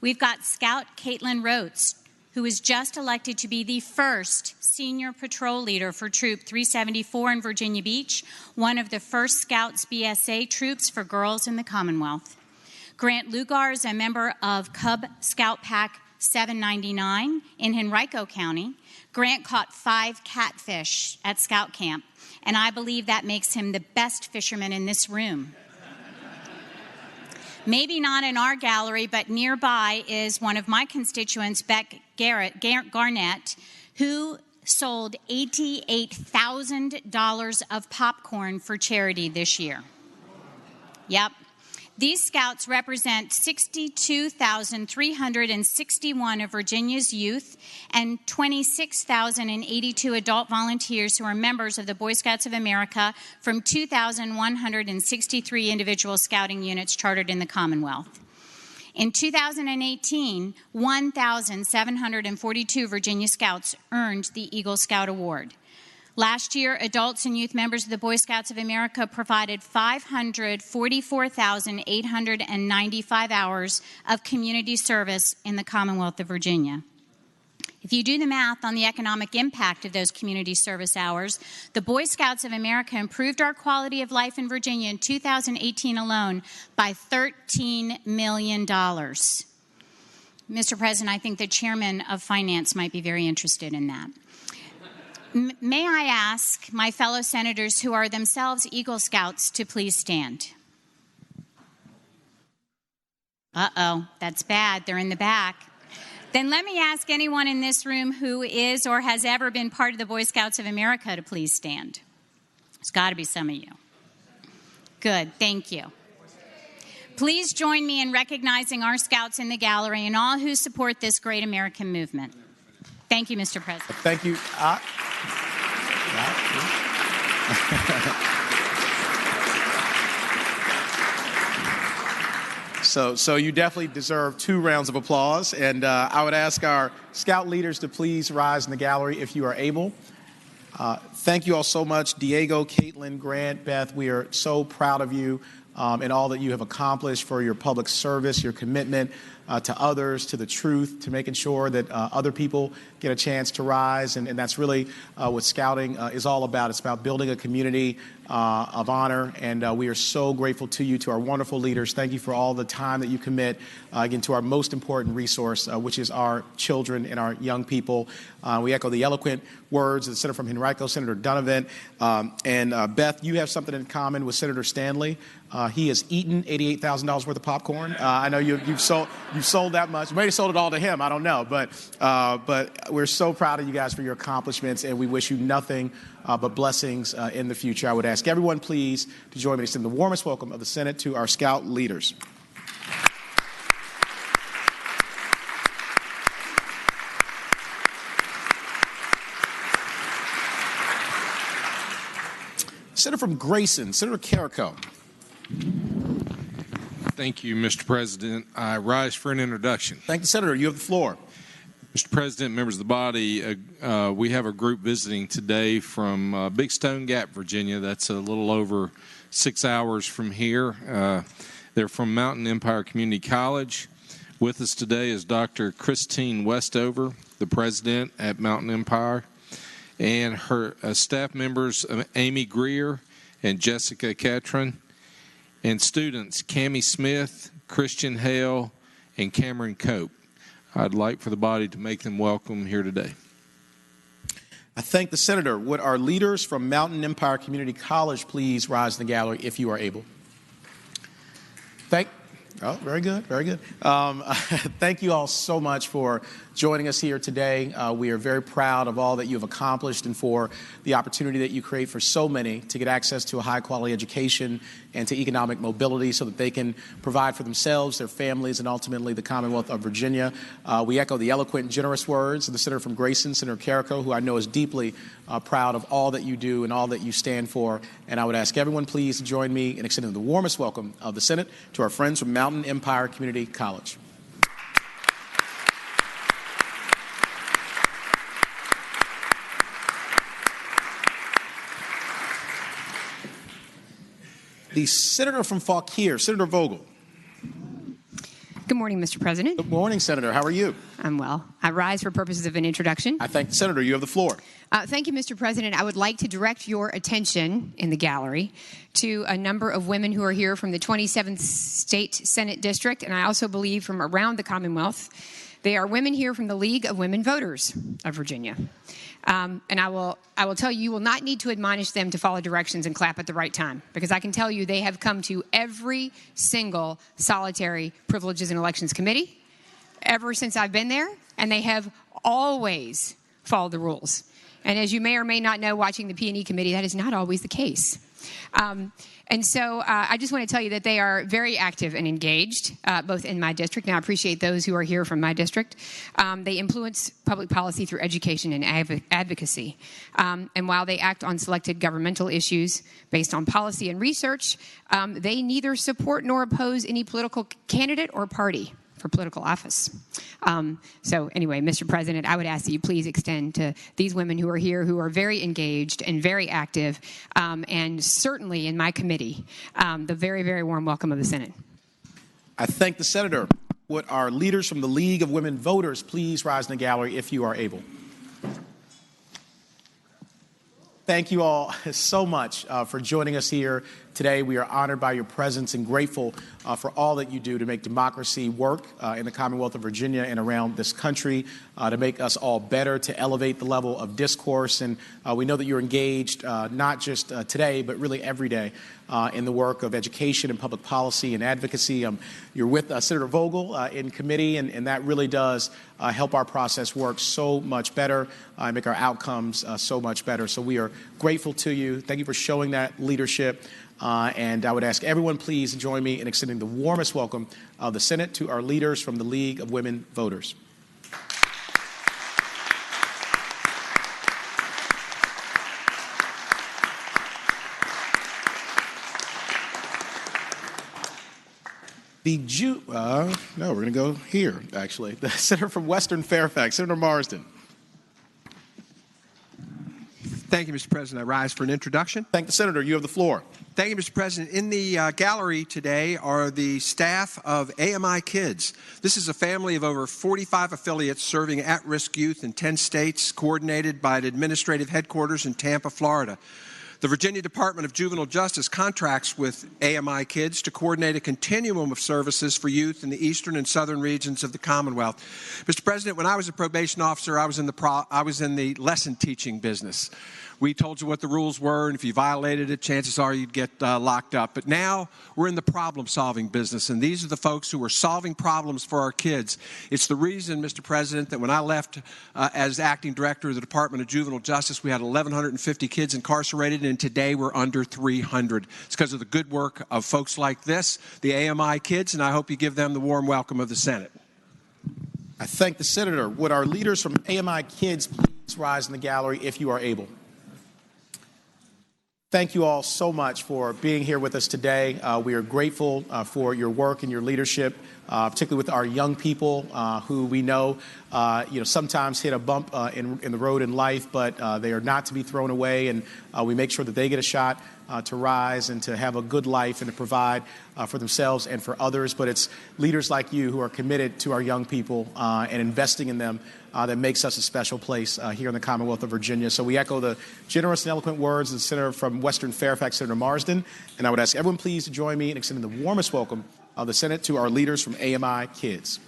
We've got Scout Caitlin Rhodes, who was just elected to be the first senior patrol leader for Troop 374 in Virginia Beach, one of the first Scouts BSA troops for girls in the Commonwealth. Grant Lugar is a member of Cub Scout Pack 799 in Henrico County. Grant caught 5 catfish at Scout Camp, and I believe that makes him the best fisherman in this room. Maybe not in our gallery, but nearby is one of my constituents, Beck Garnett, who sold $88,000 of popcorn for charity this year. Yep. These scouts represent 62,361 of Virginia's youth and 26,082 adult volunteers who are members of the Boy Scouts of America from 2,163 individual scouting units chartered in the Commonwealth. In 2018, 1,742 Virginia Scouts earned the Eagle Scout Award. Last year, adults and youth members of the Boy Scouts of America provided 544,895 hours of community service in the Commonwealth of Virginia. If you do the math on the economic impact of those community service hours, the Boy Scouts of America improved our quality of life in Virginia in 2018 alone by $13 million. Mr. President, I think the Chairman of Finance might be very interested in that. May I ask my fellow senators who are themselves Eagle Scouts to please stand? Uh-oh, that's bad. They're in the back. Then let me ask anyone in this room who is or has ever been part of the Boy Scouts of America to please stand. There's got to be some of you. Good, thank you. Please join me in recognizing our Scouts in the gallery and all who support this great American movement. Thank you, Mr. President. Thank you. So you definitely deserve 2 rounds of applause. And I would ask our Scout leaders to please rise in the gallery if you are able. Thank you all so much. Diego, Caitlin, Grant, Beth, we are so proud of you and all that you have accomplished for your public service, your commitment to others, to the truth, to making sure that other people get a chance to rise. And that's really what Scouting is all about. It's about building a community of honor. And we are so grateful to you, to our wonderful leaders. Thank you for all the time that you commit, again, to our most important resource, which is our children and our young people. We echo the eloquent words of the Senator from Henrico, Senator Donovan. And Beth, you have something in common with Senator Stanley. He has eaten $88,000 worth of popcorn. I know you've sold that much. Maybe sold it all to him. I don't know. But we're so proud of you guys for your accomplishments, and we wish you nothing but blessings in the future. I would ask everyone, please, to join me to extend the warmest welcome of the Senate to our Scout leaders. Senator from Grayson, Senator Carrico. Thank you, Mr. President. I rise for an introduction. Thank you, Senator. You have the floor. Mr. President, members of the body, we have a group visiting today from Big Stone Gap, Virginia. That's a little over 6 hours from here. They're from Mountain Empire Community College. With us today is Dr. Christine Westover, the president at Mountain Empire, and her staff members, Amy Greer and Jessica Catron, and students, Cammie Smith, Christian Hale, and Cameron Cope. I'd like for the body to make them welcome here today. I thank the Senator. Would our leaders from Mountain Empire Community College please rise in the gallery if you are able? Oh, very good, very good. Thank you all so much for joining us here today. We are very proud of all that you have accomplished and for the opportunity that you create for so many to get access to a high-quality education and to economic mobility so that they can provide for themselves, their families, and ultimately the Commonwealth of Virginia. We echo the eloquent and generous words of the Senator from Grayson, Senator Carrico, who I know is deeply proud of all that you do and all that you stand for. And I would ask everyone please to join me in extending the warmest welcome of the Senate to our friends from Mountain Empire Community College. The Senator from Fauquier, Senator Vogel. Good morning, Mr. President. Good morning, Senator. How are you? I'm well. I rise for purposes of an introduction. I thank the Senator. You have the floor. Thank you, Mr. President. I would like to direct your attention in the gallery to a number of women who are here from the 27th State Senate District, and I also believe from around the Commonwealth. They are women here from the League of Women Voters of Virginia. And I will tell you will not need to admonish them to follow directions and clap at the right time, because I can tell you they have come to every single solitary Privileges and Elections Committee ever since I've been there, and they have always followed the rules. And as you may or may not know, watching the P&E Committee, that is not always the case. And so I just want to tell you that they are very active and engaged, both in my district, and I appreciate those who are here from my district. They influence public policy through education and advocacy. And while they act on selected governmental issues based on policy and research, they neither support nor oppose any political candidate or party for political office. So anyway, Mr. President, I would ask that you please extend to these women who are here, who are very engaged and very active, and certainly in my committee, the very, very warm welcome of the Senate. I thank the Senator. Would our leaders from the League of Women Voters please rise in the gallery if you are able? Thank you all so much for joining us here today. We are honored by your presence and grateful for all that you do to make democracy work in the Commonwealth of Virginia and around this country, to make us all better, to elevate the level of discourse. And we know that you're engaged not just today, but really every day in the work of education and public policy and advocacy. You're with Senator Vogel in committee, and that really does help our process work so much better, make our outcomes so much better. So we are grateful to you. Thank you for showing that leadership. And I would ask everyone please join me in extending the warmest welcome of the Senate to our leaders from the League of Women Voters. No, we're going to go here, actually. The Senator from Western Fairfax, Senator Marsden. Thank you, Mr. President. I rise for an introduction. Thank the Senator. You have the floor. Thank you, Mr. President. In the gallery today are the staff of AMI Kids. This is a family of over 45 affiliates serving at-risk youth in 10 states, coordinated by an administrative headquarters in Tampa, Florida. The Virginia Department of Juvenile Justice contracts with AMI Kids to coordinate a continuum of services for youth in the eastern and southern regions of the Commonwealth. Mr. President, when I was a probation officer, I was in the lesson teaching business. We told you what the rules were, and if you violated it, chances are you'd get locked up. But now we're in the problem-solving business, and these are the folks who are solving problems for our kids. It's the reason, Mr. President, that when I left as acting director of the Department of Juvenile Justice, we had 1,150 kids incarcerated, and today we're under 300. It's because of the good work of folks like this, the AMI Kids, and I hope you give them the warm welcome of the Senate. I thank the Senator. Would our leaders from AMI Kids please rise in the gallery if you are able? Thank you all so much for being here with us today. We are grateful for your work and your leadership, particularly with our young people who we know, sometimes hit a bump in the road in life, but they are not to be thrown away, and we make sure that they get a shot to rise and to have a good life and to provide for themselves and for others. But it's leaders like you who are committed to our young people and investing in them that makes us a special place here in the Commonwealth of Virginia. So we echo the generous and eloquent words of the Senator from Western Fairfax, Senator Marsden, and I would ask everyone please to join me in extending the warmest welcome of the Senate to our leaders from AMI Kids.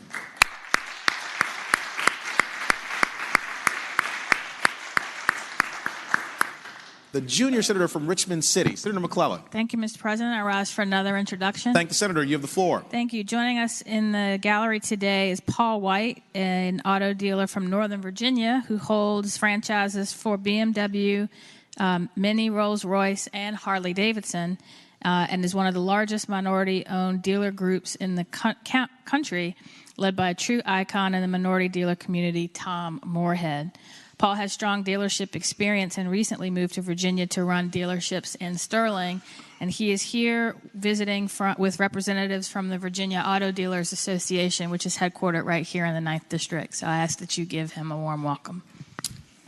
The junior senator from Richmond City, Senator McClellan. Thank you, Mr. President. I rise for another introduction. Thank the Senator. You have the floor. Thank you. Joining us in the gallery today is Paul White, an auto dealer from Northern Virginia who holds franchises for BMW, Mini, Rolls-Royce, and Harley-Davidson, and is one of the largest minority-owned dealer groups in the country, led by a true icon in the minority dealer community, Tom Moorhead. Paul has strong dealership experience and recently moved to Virginia to run dealerships in Sterling, and he is here visiting with representatives from the Virginia Auto Dealers Association, which is headquartered right here in the 9th District. So I ask that you give him a warm welcome.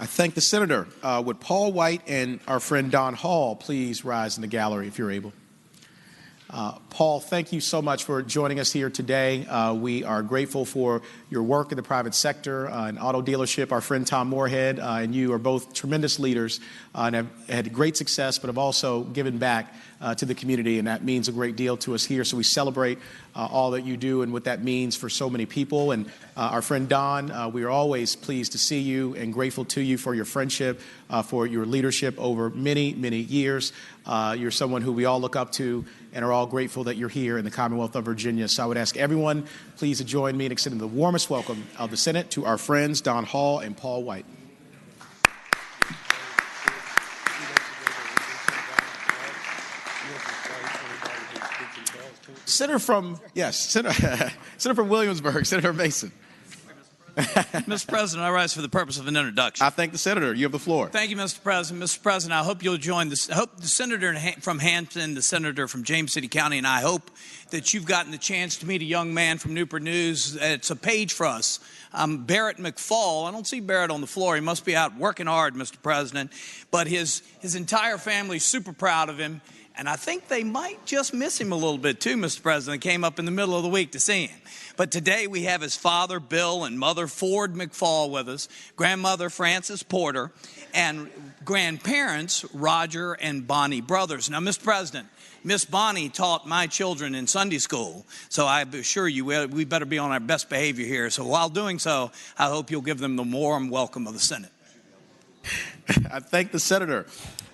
I thank the Senator. Would Paul White and our friend Don Hall please rise in the gallery if you're able? Paul, thank you so much for joining us here today. We are grateful for your work in the private sector and auto dealership. Our friend Tom Moorhead and you are both tremendous leaders and have had great success, but have also given back to the community, and that means a great deal to us here. So we celebrate all that you do and what that means for so many people. And our friend Don, we are always pleased to see you and grateful to you for your friendship, for your leadership over many, many years. You're someone who we all look up to and are all grateful that you're here in the Commonwealth of Virginia. So I would ask everyone please to join me in extending the warmest welcome of the Senate to our friends Don Hall and Paul White. Senator from Williamsburg, Senator Mason. Mr. President, I rise for the purpose of an introduction. I thank the Senator. You have the floor. Thank you, Mr. President. Mr. President, I hope you'll join this. I hope the Senator from Hampton, the Senator from James City County, and I hope that you've gotten the chance to meet a young man from Newport News. It's a page for us. Barrett McFall. I don't see Barrett on the floor. He must be out working hard, Mr. President. But his entire family's super proud of him. And I think they might just miss him a little bit too, Mr. President. Came up in the middle of the week to see him. But today we have his father, Bill, and mother, Ford McFall, with us, grandmother, Frances Porter, and grandparents, Roger and Bonnie Brothers. Now, Mr. President, Miss Bonnie taught my children in Sunday school, so I assure you we better be on our best behavior here. So while doing so, I hope you'll give them the warm welcome of the Senate. I thank the senator.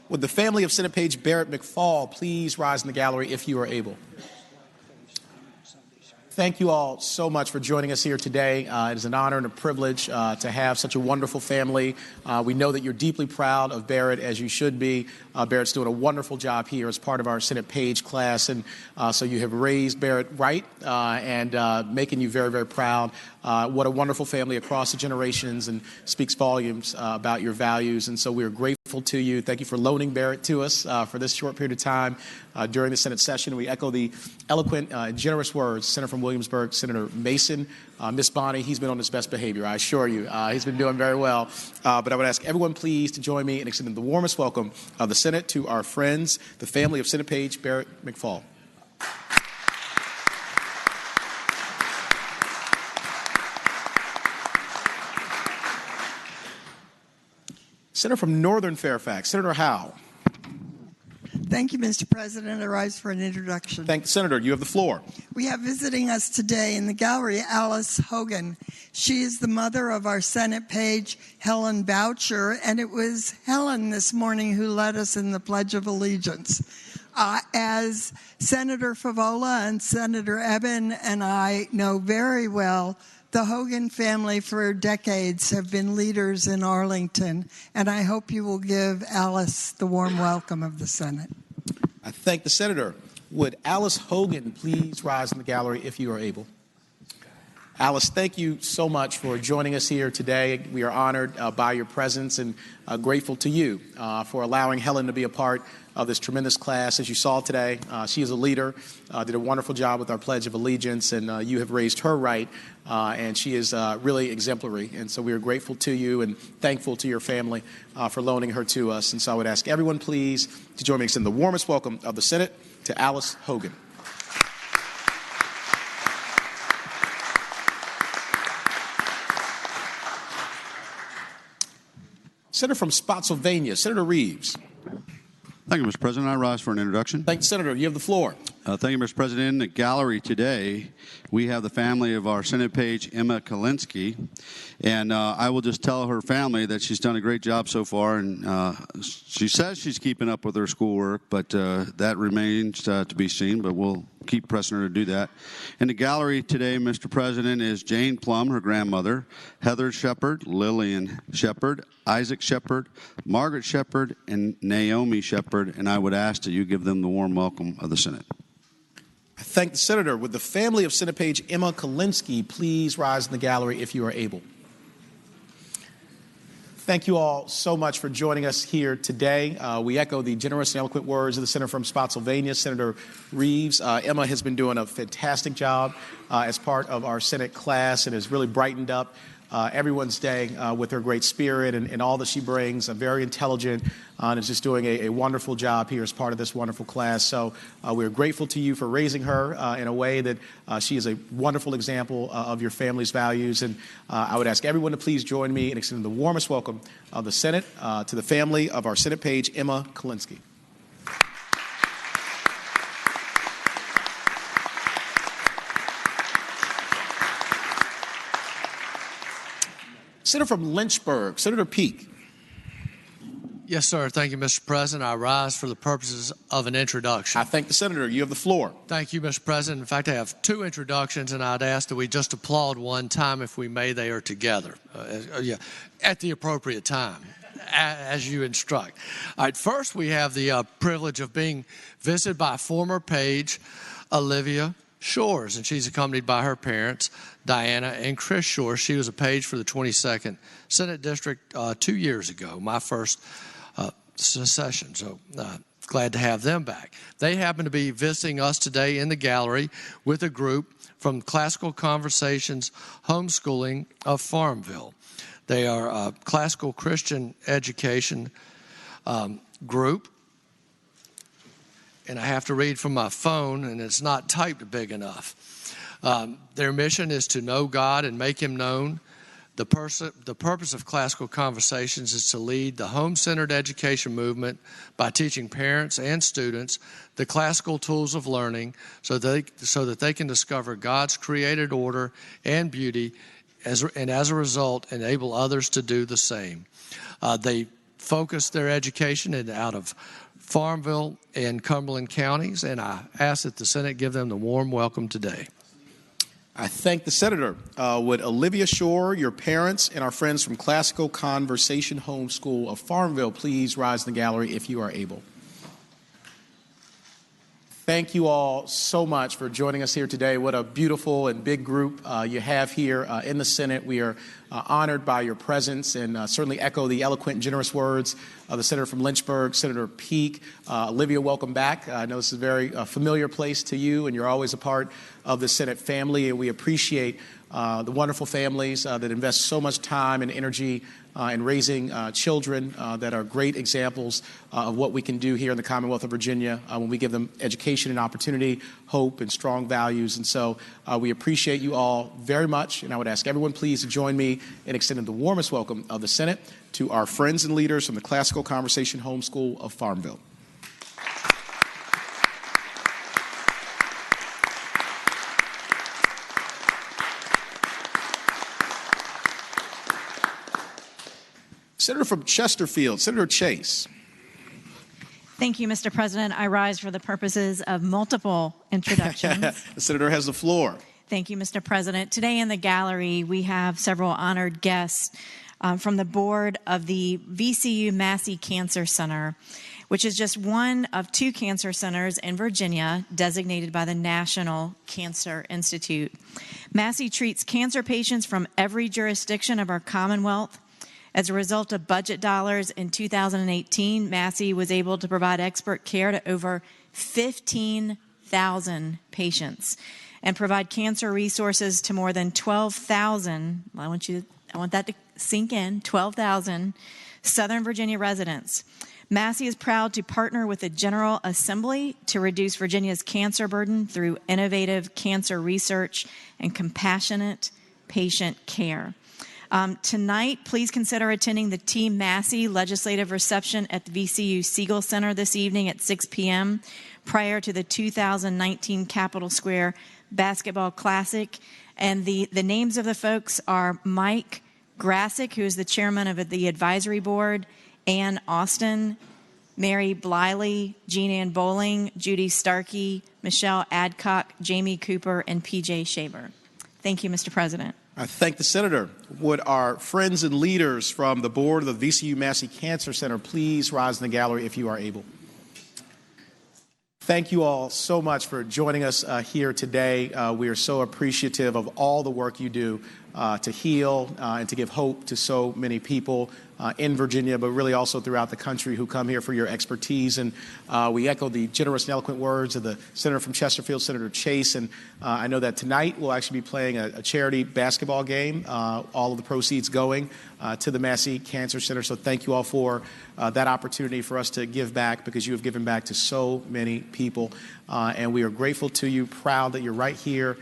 Would the family of Senate Page Barrett McFall please rise in the gallery if you are able? Thank you all so much for joining us here today. It is an honor and a privilege to have such a wonderful family. We know that you're deeply proud of Barrett, as you should be. Barrett's doing a wonderful job here as part of our Senate Page class, and so you have raised Barrett right and making you very, very proud. What a wonderful family across the generations, and speaks volumes about your values, and so we are grateful to you. Thank you for loaning Barrett to us for this short period of time during the Senate session. We echo the eloquent and generous words, Senator from Williamsburg, Senator Mason. Miss Bonnie, he's been on his best behavior, I assure you. He's been doing very well. But I would ask everyone please to join me in extending the warmest welcome of the Senate to our friends, the family of Senate Page Barrett McFall. Senator from Northern Fairfax, Senator Howe. Thank you, Mr. President. I rise for an introduction. Thank the Senator. You have the floor. We have visiting us today in the gallery Alice Hogan. She is the mother of our Senate Page, Helen Boucher, and it was Helen this morning who led us in the Pledge of Allegiance. As Senator Favola and Senator Eben and I know very well, the Hogan family for decades have been leaders in Arlington, and I hope you will give Alice the warm welcome of the Senate. I thank the Senator. Would Alice Hogan please rise in the gallery if you are able? Alice, thank you so much for joining us here today. We are honored by your presence and grateful to you for allowing Helen to be a part of this tremendous class. As you saw today, she is a leader, did a wonderful job with our Pledge of Allegiance, and you have raised her right, and she is really exemplary. And so we are grateful to you and thankful to your family for loaning her to us. And so I would ask everyone, please, to join me in extending the warmest welcome of the Senate to Alice Hogan. Senator from Spotsylvania, Senator Reeves. Thank you, Mr. President. I rise for an introduction. Thank you, Senator. You have the floor. Thank you, Mr. President. In the gallery today, we have the family of our Senate Page, Emma Kalinsky. And I will just tell her family that she's done a great job so far. And she says she's keeping up with her schoolwork, but that remains to be seen. But we'll keep pressing her to do that. In the gallery today, Mr. President, is Jane Plum, her grandmother, Heather Shepard, Lillian Shepard, Isaac Shepard, Margaret Shepard, and Naomi Shepard. And I would ask that you give them the warm welcome of the Senate. I thank the Senator. Would the family of Senate Page Emma Kalinsky please rise in the gallery if you are able? Thank you all so much for joining us here today. We echo the generous and eloquent words of the Senator from Spotsylvania, Senator Reeves. Emma has been doing a fantastic job as part of our Senate class and has really brightened up everyone's day with her great spirit and all that she brings. Very intelligent and is just doing a wonderful job here as part of this wonderful class. So we're grateful to you for raising her in a way that she is a wonderful example of your family's values. And I would ask everyone to please join me in extending the warmest welcome of the Senate to the family of our Senate Page, Emma Kalinsky. Senator from Lynchburg, Senator Peake. Yes, sir. Thank you, Mr. President. I rise for the purposes of an introduction. I thank the Senator. You have the floor. Thank you, Mr. President. In fact, I have two introductions, and I'd ask that we just applaud one time if we may. They are together, at the appropriate time, as you instruct. All right, first, we have the privilege of being visited by former Page Olivia Shores, and she's accompanied by her parents, Diana and Chris Shores. She was a Page for the 22nd Senate District 2 years ago, my first session. So glad to have them back. They happen to be visiting us today in the gallery with a group from Classical Conversations Homeschooling of Farmville. They are a classical Christian education group. and I have to read from my phone, and it's not typed big enough. Their mission is to know God and make Him known. The purpose of Classical Conversations is to lead the home-centered education movement by teaching parents and students the classical tools of learning so that they can discover God's created order and beauty, and as a result, enable others to do the same. They focus their education out of Farmville and Cumberland counties, and I ask that the Senate give them the warm welcome today. I thank the Senator. Would Olivia Shore, your parents, and our friends from Classical Conversation Homeschool of Farmville please rise in the gallery if you are able? Thank you all so much for joining us here today. What a beautiful and big group you have here in the Senate. We are honored by your presence and certainly echo the eloquent and generous words of the Senator from Lynchburg, Senator Peake. Olivia, welcome back. I know this is a very familiar place to you, and you're always a part of the Senate family, and we appreciate the wonderful families that invest so much time and energy in raising children that are great examples of what we can do here in the Commonwealth of Virginia when we give them education and opportunity, hope, and strong values. And so we appreciate you all very much, and I would ask everyone please to join me in extending the warmest welcome of the Senate to our friends and leaders from the Classical Conversation Homeschool of Farmville. Senator from Chesterfield, Senator Chase. Thank you, Mr. President. I rise for the purposes of multiple introductions. The Senator has the floor. Thank you, Mr. President. Today in the gallery, we have several honored guests from the board of the VCU Massey Cancer Center, which is just one of 2 cancer centers in Virginia designated by the National Cancer Institute. Massey treats cancer patients from every jurisdiction of our Commonwealth. As a result of budget dollars in 2018, Massey was able to provide expert care to over 15,000 patients and provide cancer resources to more than 12,000, I want that to sink in, 12,000 Southern Virginia residents. Massey is proud to partner with the General Assembly to reduce Virginia's cancer burden through innovative cancer research and compassionate patient care. Tonight, please consider attending the Team Massey legislative reception at the VCU Siegel Center this evening at 6 p.m. prior to the 2019 Capitol Square Basketball Classic. And the names of the folks are Mike Grassick, who is the chairman of the advisory board, Ann Austin, Mary Bliley, Jean Ann Bowling, Judy Starkey, Michelle Adcock, Jamie Cooper, and P.J. Shaver. Thank you, Mr. President. I thank the Senator. Would our friends and leaders from the board of the VCU Massey Cancer Center please rise in the gallery if you are able? Thank you all so much for joining us here today. We are so appreciative of all the work you do to heal and to give hope to so many people in Virginia, but really also throughout the country who come here for your expertise. And we echo the generous and eloquent words of the Senator from Chesterfield, Senator Chase. And I know that tonight we'll actually be playing a charity basketball game, all of the proceeds going to the Massey Cancer Center. So thank you all for that opportunity for us to give back, because you have given back to so many people. And we are grateful to you, proud that you're right here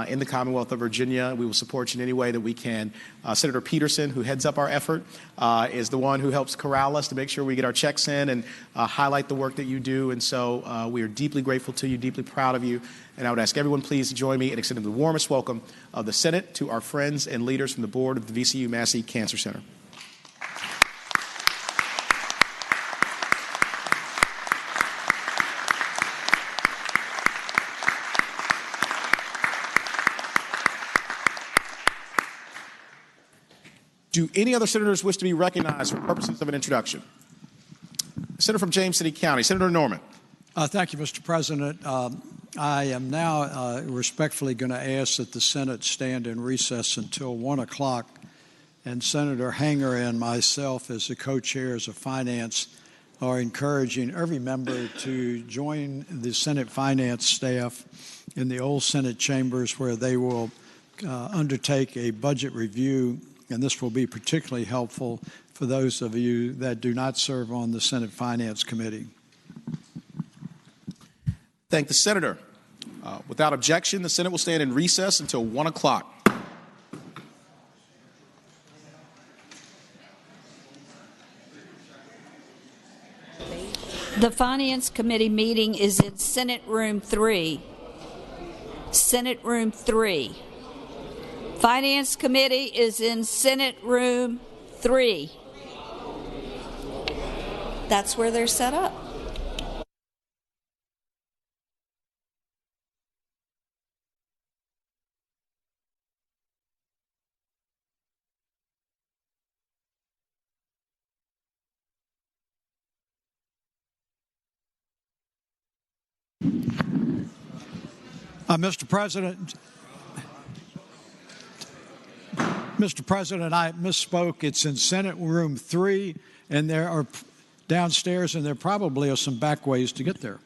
in the Commonwealth of Virginia. We will support you in any way that we can. Senator Peterson, who heads up our effort, is the one who helps corral us to make sure we get our checks in and highlight the work that you do. And so we are deeply grateful to you, deeply proud of you. And I would ask everyone please to join me in extending the warmest welcome of the Senate to our friends and leaders from the board of the VCU Massey Cancer Center. Do any other senators wish to be recognized for purposes of an introduction? Senator from James City County, Senator Norman. Thank you, Mr. President. I am now respectfully going to ask that the Senate stand in recess until 1 o'clock, and Senator Hanger and myself, as the co-chairs of Finance, are encouraging every member to join the Senate Finance staff in the old Senate chambers, where they will undertake a budget review. And this will be particularly helpful for those of you that do not serve on the Senate Finance Committee. Thank the senator. Without objection, the Senate will stand in recess until 1 o'clock. The Finance Committee meeting is in Senate Room 3. Senate Room 3. Finance Committee is in Senate Room 3. That's where they're set up. Mr. President, I misspoke. It's in Senate Room 3, and there are downstairs, and there probably are some back ways to get there.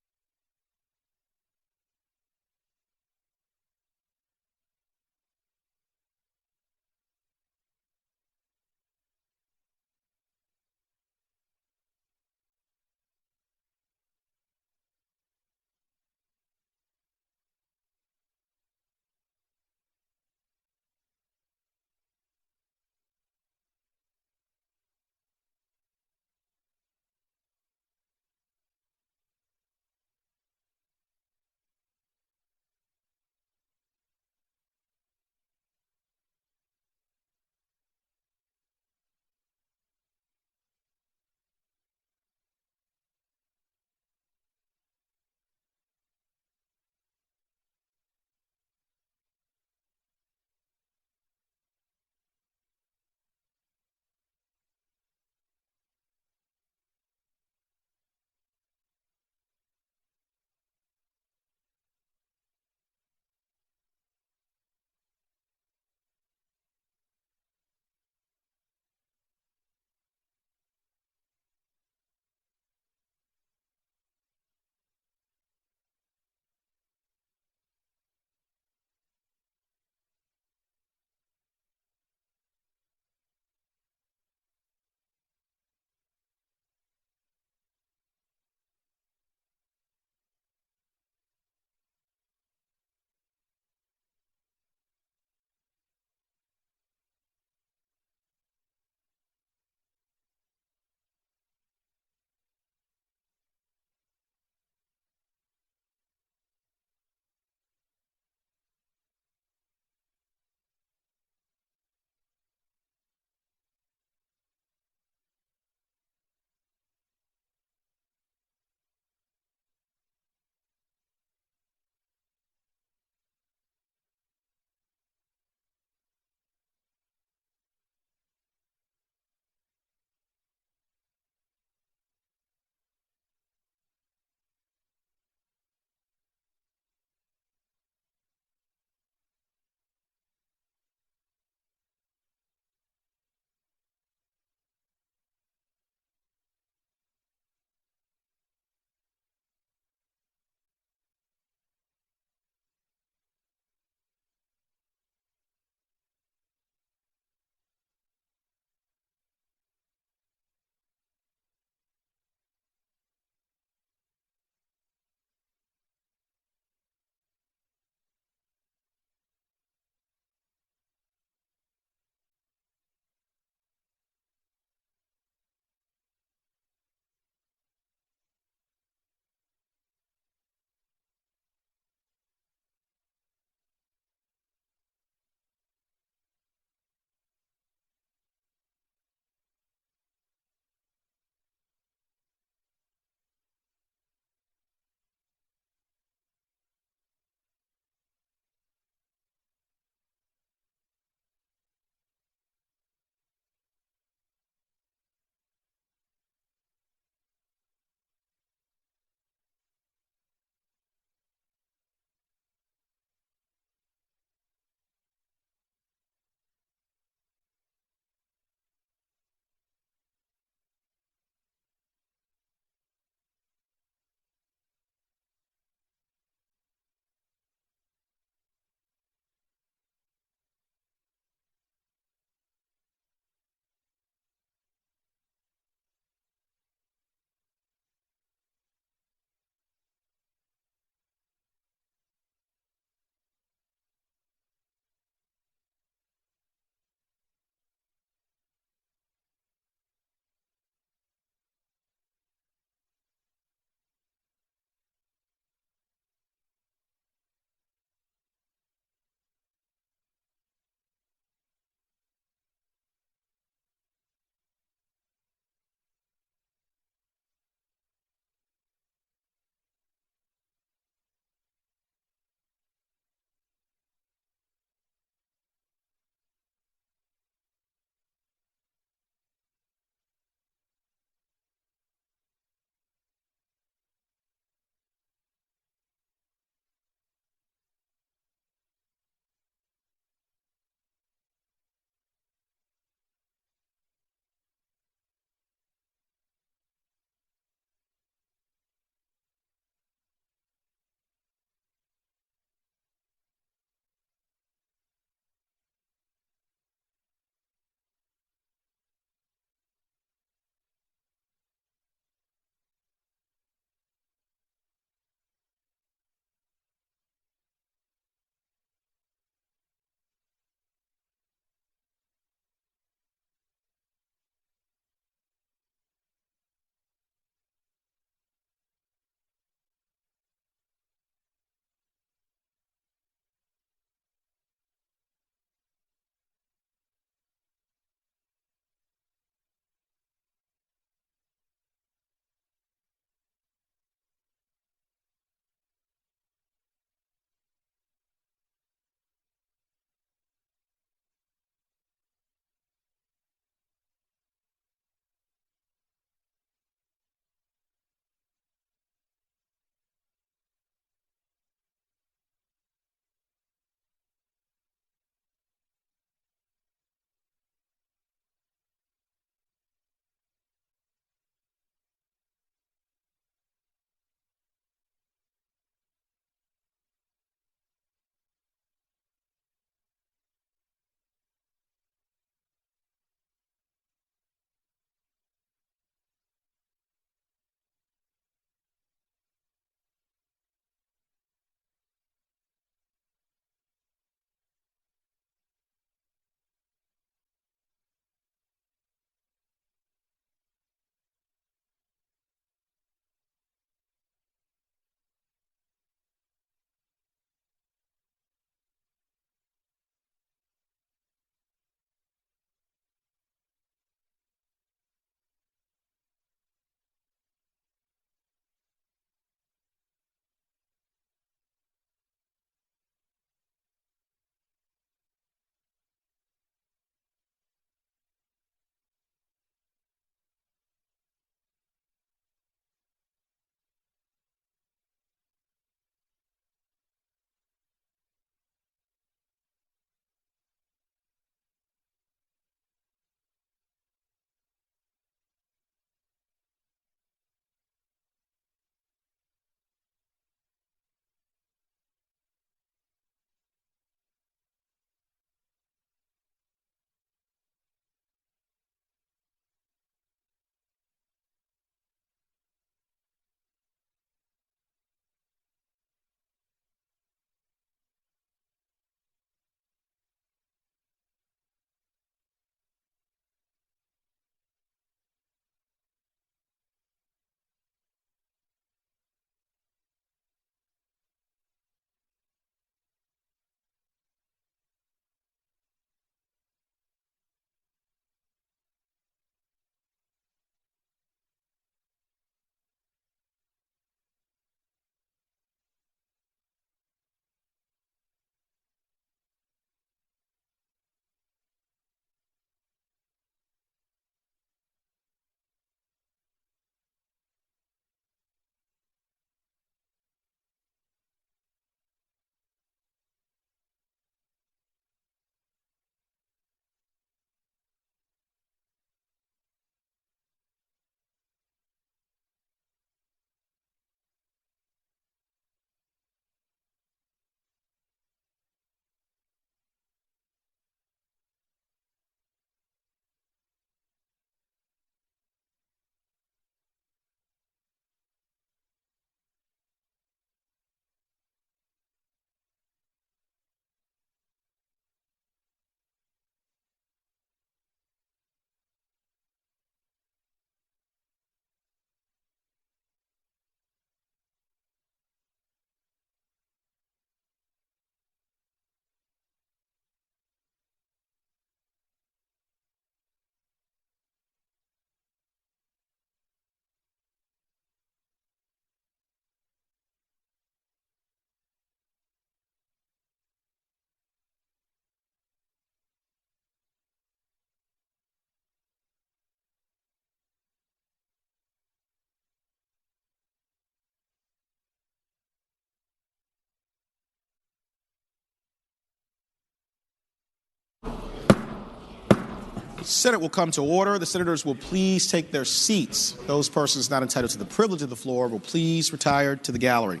The Senate will come to order. The senators will please take their seats. Those persons not entitled to the privilege of the floor will please retire to the gallery.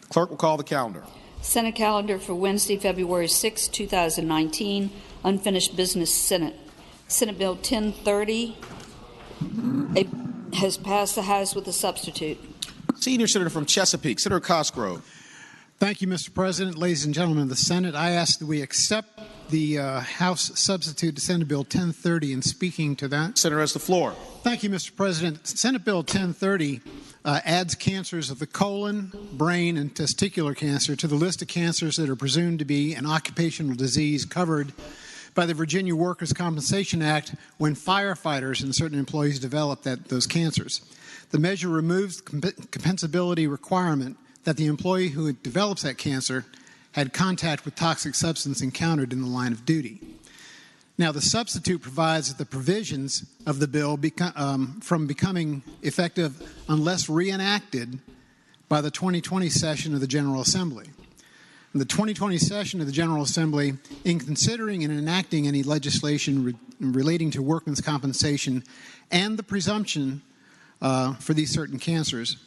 The clerk will call the calendar. Senate calendar for Wednesday, February 6, 2019. Unfinished business Senate. Senate Bill 1030 has passed the House with a substitute. Senior Senator from Chesapeake, Senator Cosgrove. Thank you, Mr. President. Ladies and gentlemen of the Senate, I ask that we accept the House substitute to Senate Bill 1030 and speaking to that. Senator has the floor. Thank you, Mr. President. Senate Bill 1030 adds cancers of the colon, brain, and testicular cancer to the list of cancers that are presumed to be an occupational disease covered by the Virginia Workers' Compensation Act when firefighters and certain employees develop those cancers. The measure removes the compensability requirement that the employee who develops that cancer had contact with toxic substance encountered in the line of duty. Now, the substitute provides that the provisions of the bill from becoming effective unless reenacted by the 2020 session of the General Assembly. In the 2020 session of the General Assembly, in considering and enacting any legislation relating to workmen's compensation and the presumption for these certain cancers,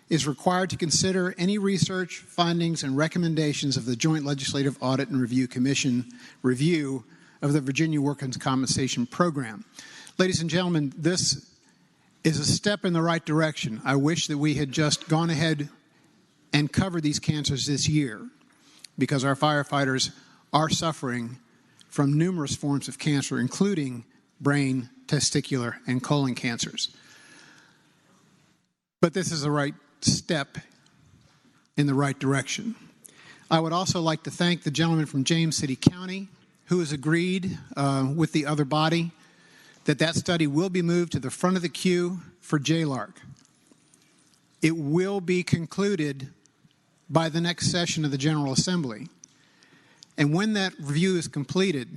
is required to consider any research, findings, and recommendations of the Joint Legislative Audit and Review Commission review of the Virginia Workers' Compensation Program. Ladies and gentlemen, this is a step in the right direction. I wish that we had just gone ahead and covered these cancers this year because our firefighters are suffering from numerous forms of cancer, including brain, testicular, and colon cancers. But this is the right step in the right direction. I would also like to thank the gentleman from James City County who has agreed with the other body that study will be moved to the front of the queue for JLARC. It will be concluded by the next session of the General Assembly. And when that review is completed,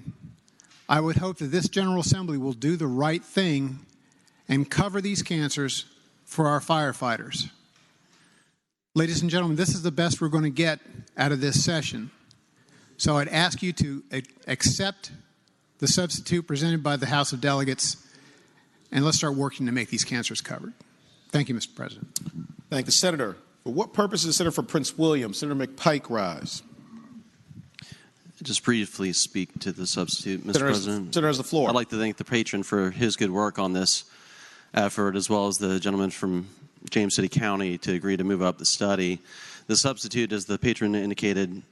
I would hope that this General Assembly will do the right thing and cover these cancers for our firefighters. Ladies and gentlemen, this is the best we're going to get out of this session. So I'd ask you to accept the substitute presented by the House of Delegates, and let's start working to make these cancers covered. Thank you, Mr. President. Thank the Senator. For what purpose does the Senator for Prince William, Senator McPike, rise? Just briefly speak to the substitute, Mr. President. Senator has the floor. I'd like to thank the patron for his good work on this effort, as well as the gentleman from James City County to agree to move up the study. The substitute, as the patron indicated,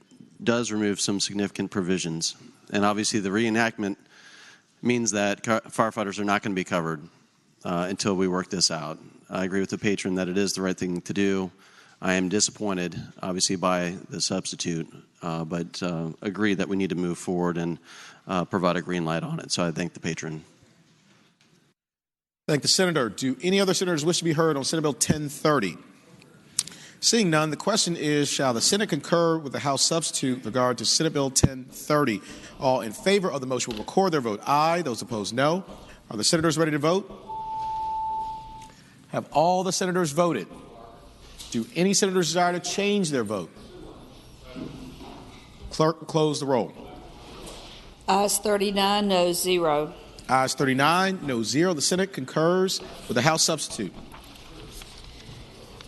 does remove some significant provisions. And obviously the reenactment means that firefighters are not going to be covered until we work this out. I agree with the patron that it is the right thing to do. I am disappointed, obviously, by the substitute, but agree that we need to move forward and provide a green light on it. So I thank the patron. Thank the Senator. Do any other senators wish to be heard on Senate Bill 1030? Seeing none, the question is, shall the Senate concur with the House substitute with regard to Senate Bill 1030? All in favor of the motion will record their vote aye. Those opposed, no. Are the senators ready to vote? Have all the senators voted? Do any senators desire to change their vote? Clerk, close the roll. Ayes 39, no 0. Ayes 39, no 0. The Senate concurs with the House substitute.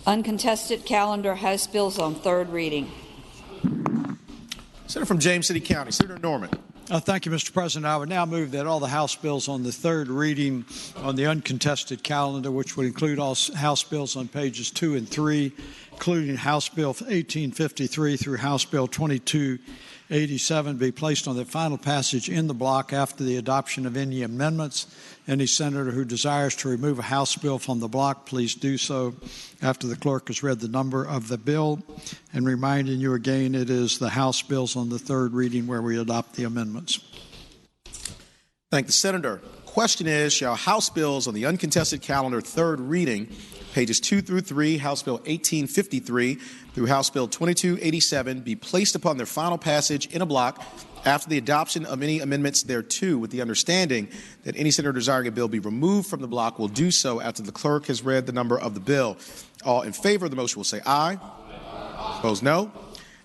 Uncontested calendar, House bills on third reading. Senator from James City County, Senator Norman. Thank you, Mr. President. I would now move that all the House bills on the third reading on the uncontested calendar, which would include all House bills on pages 2 and 3, including House Bill 1853 through House Bill 2287, be placed on the final passage in the block after the adoption of any amendments. Any senator who desires to remove a House bill from the block, please do so after the clerk has read the number of the bill. And reminding you again, it is the House bills on the third reading where we adopt the amendments. Thank the Senator. Question is, shall House bills on the uncontested calendar third reading, pages 2 through 3, House Bill 1853 through House Bill 2287, be placed upon their final passage in a block after the adoption of any amendments thereto, with the understanding that any senator desiring a bill be removed from the block will do so after the clerk has read the number of the bill. All in favor of the motion will say aye. Opposed, no.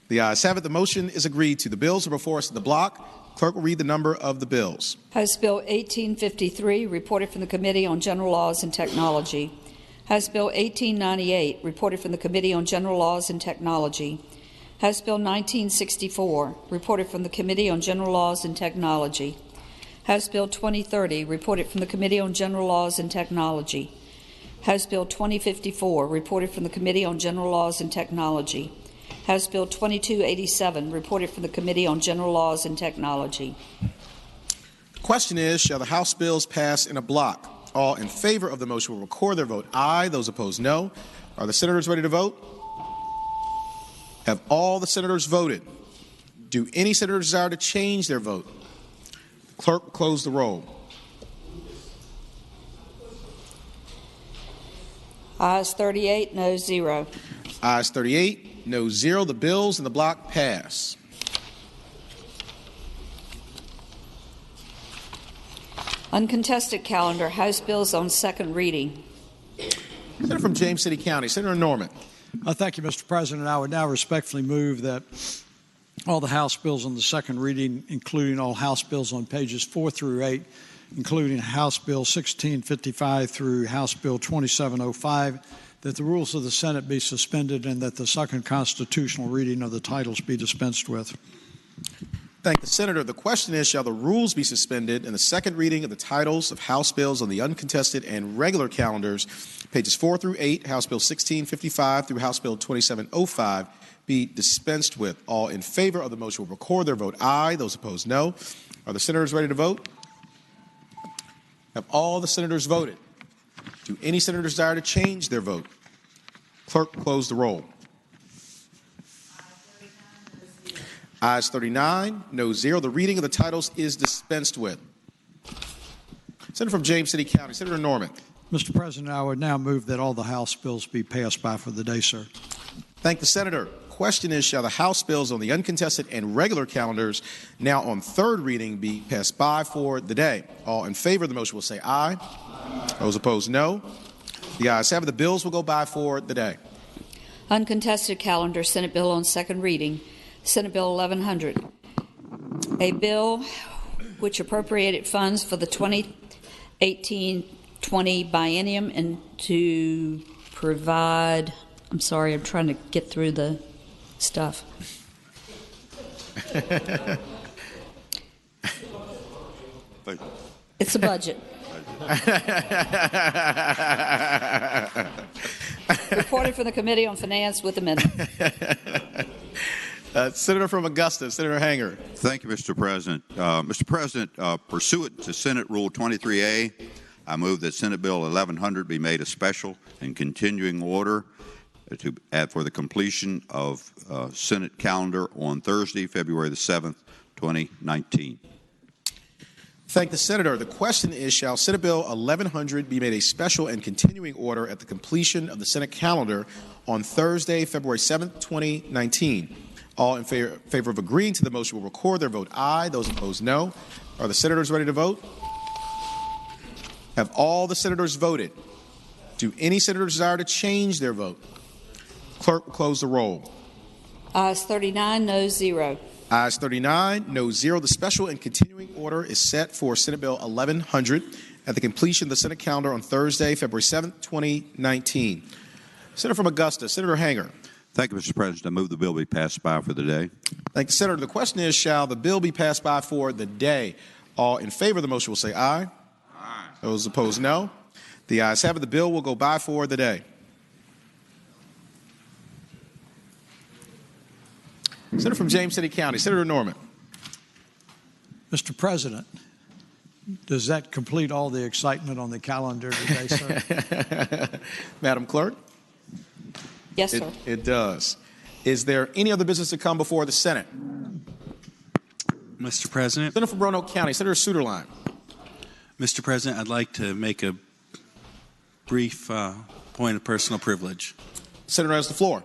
The ayes have it. The motion is agreed to. The bills are before us in the block. Clerk will read the number of the bills. House Bill 1853, reported from the Committee on General Laws and Technology. House Bill 1898, reported from the Committee on General Laws and Technology. House Bill 1964, reported from the Committee on General Laws and Technology. House Bill 2030, reported from the Committee on General Laws and Technology. House Bill 2054, reported from the Committee on General Laws and Technology. House Bill 2287, reported from the Committee on General Laws and Technology. The question is, shall the House bills pass in a block? All in favor of the motion will record their vote aye. Those opposed, no. Are the senators ready to vote? Have all the senators voted? Do any senators desire to change their vote? The clerk will close the roll. Ayes 38, no 0. Ayes 38, no 0. The bills in the block pass. Uncontested calendar, House bills on second reading. Senator from James City County, Senator Norman. Thank you, Mr. President. I would now respectfully move that all the House bills on the second reading, including all House bills on pages 4 through 8, including House Bill 1655 through House Bill 2705, that the rules of the Senate be suspended and that the second constitutional reading of the titles be dispensed with. Thank the Senator. The question is, shall the rules be suspended and the second reading of the titles of House bills on the uncontested and regular calendars, pages 4 through 8, House Bill 1655 through House Bill 2705, be dispensed with? All in favor of the motion will record their vote aye. Those opposed, no. Are the senators ready to vote? Have all the senators voted? Do any senators desire to change their vote? Clerk, close the roll. Ayes 39, no 0. The reading of the titles is dispensed with. Senator from James City County, Senator Norman. Mr. President, I would now move that all the House bills be passed by for the day, sir. Thank the Senator. Question is, shall the House bills on the uncontested and regular calendars now on third reading be passed by for the day? All in favor of the motion will say aye. Those opposed, no. The ayes have it. The bills will go by for the day. Uncontested calendar, Senate bill on second reading. Senate Bill 1100, a bill which appropriated funds for the 2018-20 biennium and to provide, I'm sorry, I'm trying to get through the stuff. It's a budget. Reported from the Committee on Finance with amendment. Senator from Augusta, Senator Hanger. Thank you, Mr. President. Mr. President, pursuant to Senate Rule 23A, I move that Senate Bill 1100 be made a special and continuing order for the completion of Senate calendar on Thursday, February the 7th, 2019. Thank the Senator. The question is, shall Senate Bill 1100 be made a special and continuing order at the completion of the Senate calendar on Thursday, February 7th, 2019? All in favor of agreeing to the motion will record their vote aye. Those opposed, no. Are the senators ready to vote? Have all the senators voted? Do any senators desire to change their vote? Clerk will close the roll. Ayes 39, no 0. Ayes 39, no 0. The special and continuing order is set for Senate Bill 1100 at the completion of the Senate calendar on Thursday, February 7th, 2019. Senator from Augusta, Senator Hanger. Thank you, Mr. President. I move the bill be passed by for the day. Thank you, Senator. The question is, shall the bill be passed by for the day? All in favor of the motion will say aye. Aye. Those opposed, no. The ayes have it. The bill will go by for the day. Senator from James City County, Senator Norman. Mr. President, does that complete all the excitement on the calendar today, sir? Madam Clerk? Yes, sir. It does. Is there any other business to come before the Senate? Mr. President. Senator from Roanoke County, Senator Suderline. Mr. President, I'd like to make a brief point of personal privilege. Senator has the floor.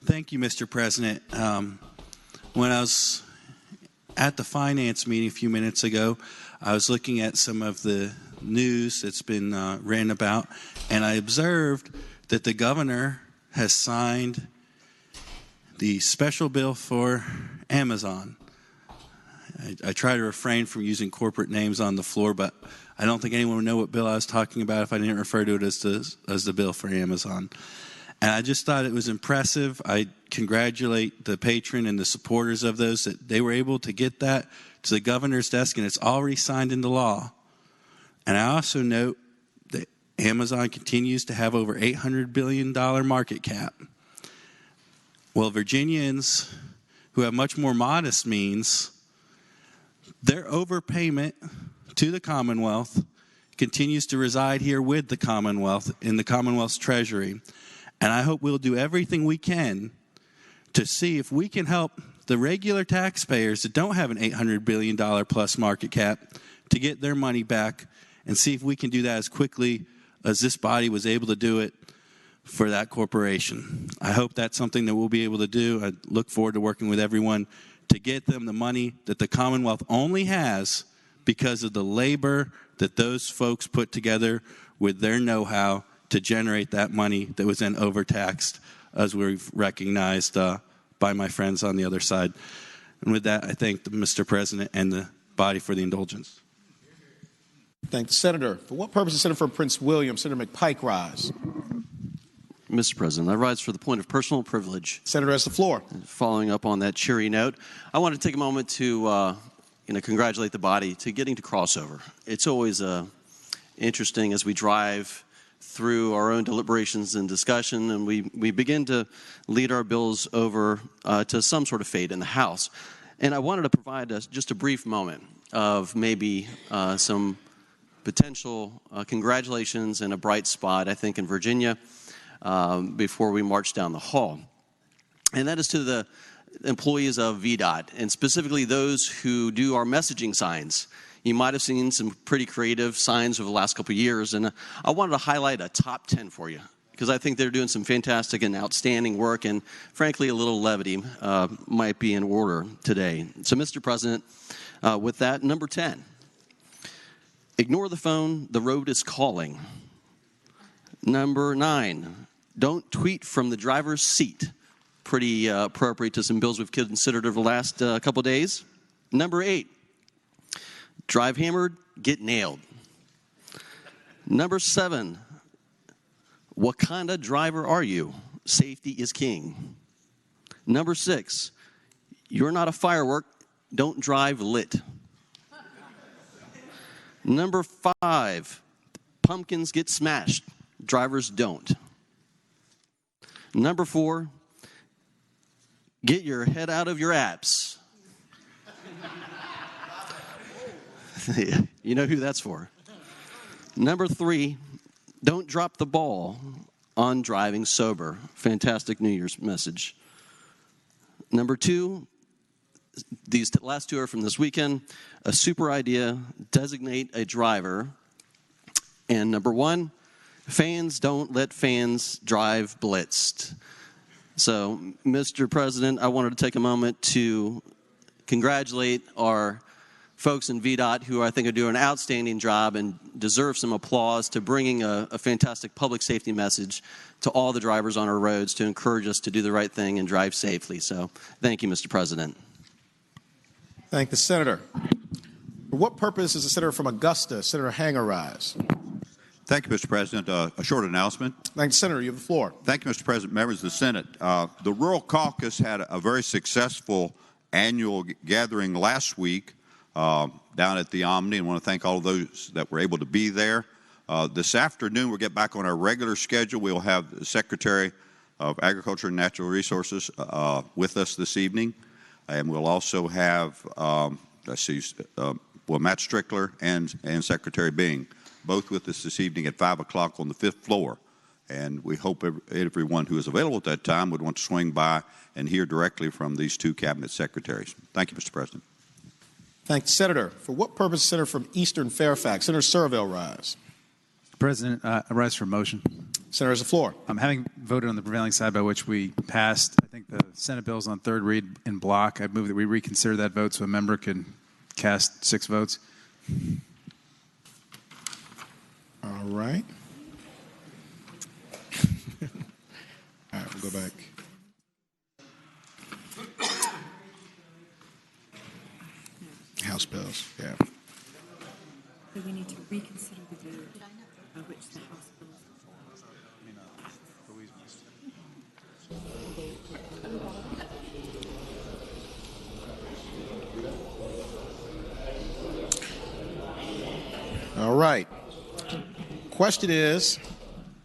Thank you, Mr. President. When I was at the finance meeting a few minutes ago, I was looking at some of the news that's been written about, and I observed that the governor has signed the special bill for Amazon. I try to refrain from using corporate names on the floor, but I don't think anyone would know what bill I was talking about if I didn't refer to it as the bill for Amazon. And I just thought it was impressive. I congratulate the patron and the supporters of those that they were able to get that to the governor's desk, and it's already signed into law. And I also note that Amazon continues to have over $800 billion market cap. Well, Virginians who have much more modest means, their overpayment to the Commonwealth continues to reside here with the Commonwealth in the Commonwealth's treasury. And I hope we'll do everything we can to see if we can help the regular taxpayers that don't have an $800 billion plus market cap to get their money back, and see if we can do that as quickly as this body was able to do it for that corporation. I hope that's something that we'll be able to do. I look forward to working with everyone to get them the money that the Commonwealth only has because of the labor that those folks put together with their know-how to generate that money that was then overtaxed, as we've recognized by my friends on the other side. And with that, I thank Mr. President and the body for the indulgence. Thank the senator. For what purpose does Senator from Prince William, Senator McPike, rise? Mr. President, I rise for the point of personal privilege. Senator has the floor. Following up on that cheery note, I want to take a moment to congratulate the body to getting to crossover. It's always interesting as we drive through our own deliberations and discussion, and we begin to lead our bills over to some sort of fate in the House. And I wanted to provide just a brief moment of maybe some potential congratulations and a bright spot, I think, in Virginia before we march down the hall. And that is to the employees of VDOT, and specifically those who do our messaging signs. You might have seen some pretty creative signs over the last couple of years, and I wanted to highlight a top 10 for you, because I think they're doing some fantastic and outstanding work, and frankly, a little levity might be in order today. So, Mr. President, with that, number 10, ignore the phone, the road is calling. Number 9, don't tweet from the driver's seat. Pretty appropriate to some bills we've considered over the last couple of days. Number 8, drive hammered, get nailed. Number 7, what kind of driver are you? Safety is king. Number 6, you're not a firework, don't drive lit. Number 5, pumpkins get smashed, drivers don't. Number 4, get your head out of your apps. You know who that's for. Number 3, don't drop the ball on driving sober. Fantastic New Year's message. Number 2, these last 2 are from this weekend. A super idea, designate a driver. And number 1, fans don't let fans drive blitzed. So, Mr. President, I wanted to take a moment to congratulate our folks in VDOT who I think are doing an outstanding job and deserve some applause to bringing a fantastic public safety message to all the drivers on our roads to encourage us to do the right thing and drive safely. So thank you, Mr. President. Thank the senator. For what purpose does the senator from Augusta, Senator Hanger, rise? Thank you, Mr. President. A short announcement. Thank you, Senator. You have the floor. Thank you, Mr. President, members of the Senate. The Rural Caucus had a very successful annual gathering last week down at the Omni, and I want to thank all of those that were able to be there. This afternoon, we'll get back on our regular schedule. We'll have the Secretary of Agriculture and Natural Resources with us this evening, and we'll also have, Matt Strickler and Secretary Bing, both with us this evening at 5 o'clock on the 5th floor. And we hope everyone who is available at that time would want to swing by and hear directly from these 2 cabinet secretaries. Thank you, Mr. President. Thank the senator. For what purpose, Senator from Eastern Fairfax, Senator Surville, rise? Mr. President, I rise for a motion. Senator has the floor. Having voted on the prevailing side by which we passed, I think the Senate bills on third read in block, I move that we reconsider that vote so a member can cast 6 votes. All right. All right, we'll go back. House bills. Yeah. So we need to reconsider the vote by which the House bills. All right. Question is,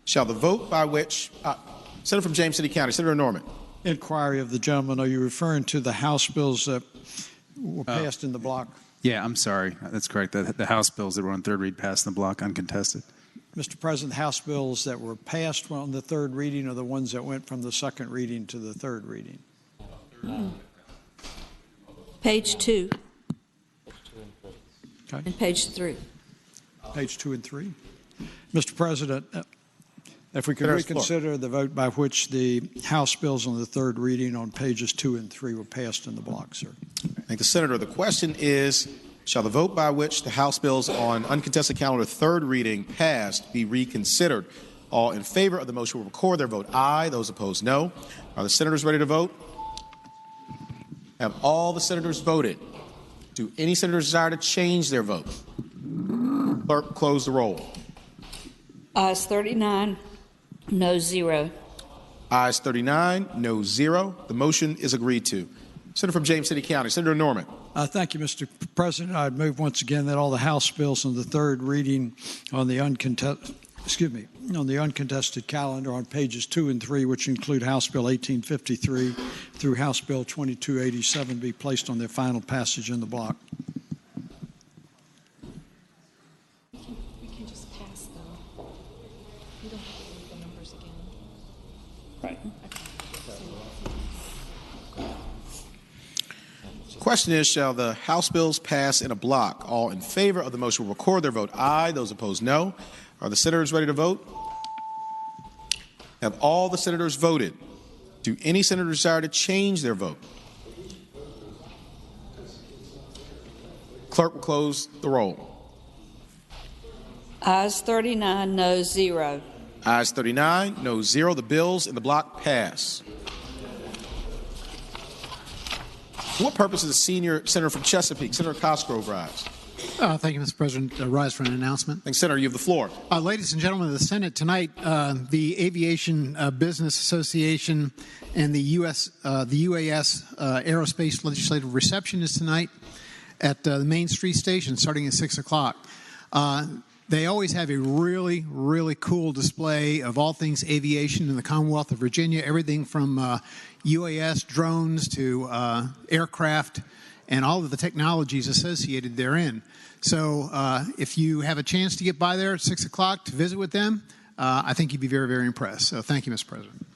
shall the vote by which Senator from James City County, Senator Norman. Inquiry of the gentleman. Are you referring to the House bills that were passed in the block? Yeah, I'm sorry. That's correct. The House bills that were on third read passed in the block uncontested. Mr. President, the House bills that were passed on the third reading are the ones that went from the second reading to the third reading. Page 2 Okay. and page 3. Page 2 and 3. Mr. President, if we could Senator's reconsider the vote by which the House bills on the third reading on pages 2 and 3 were passed in the block, sir. Thank the Senator. The question is, shall the vote by which the House bills on uncontested calendar third reading passed be reconsidered? All in favor of the motion will record their vote aye. Those opposed, no. Are the senators ready to vote? Have all the senators voted? Do any senators desire to change their vote? Clerk, close the roll. Ayes 39, no 0. Ayes 39, no 0. The motion is agreed to. Senator from James City County, Senator Norman. Thank you, Mr. President. I'd move once again that all the House bills on the third reading on the uncontested calendar on pages 2 and 3, which include House Bill 1853 through House Bill 2287, be placed on their final passage in the block. We can just pass them. We don't have to read the numbers again. Right. Okay. Question is, shall the House bills pass in a block? All in favor of the motion will record their vote aye. Those opposed, no. Are the senators ready to vote? Have all the senators voted? Do any senators desire to change their vote? Clerk will close the roll. Ayes 39, no 0. Ayes 39, no 0. The bills in the block pass. For what purpose does the senior senator from Chesapeake, Senator Cosgrove, rise? Thank you, Mr. President. Rise for an announcement. Thanks, Senator. You have the floor. Ladies and gentlemen of the Senate, tonight the Aviation Business Association and the UAS Aerospace Legislative Reception is tonight at the Main Street Station starting at 6 o'clock. They always have a really, really cool display of all things aviation in the Commonwealth of Virginia, everything from UAS drones to aircraft and all of the technologies associated therein. So if you have a chance to get by there at 6 o'clock to visit with them, I think you'd be very, very impressed. So thank you, Mr. President.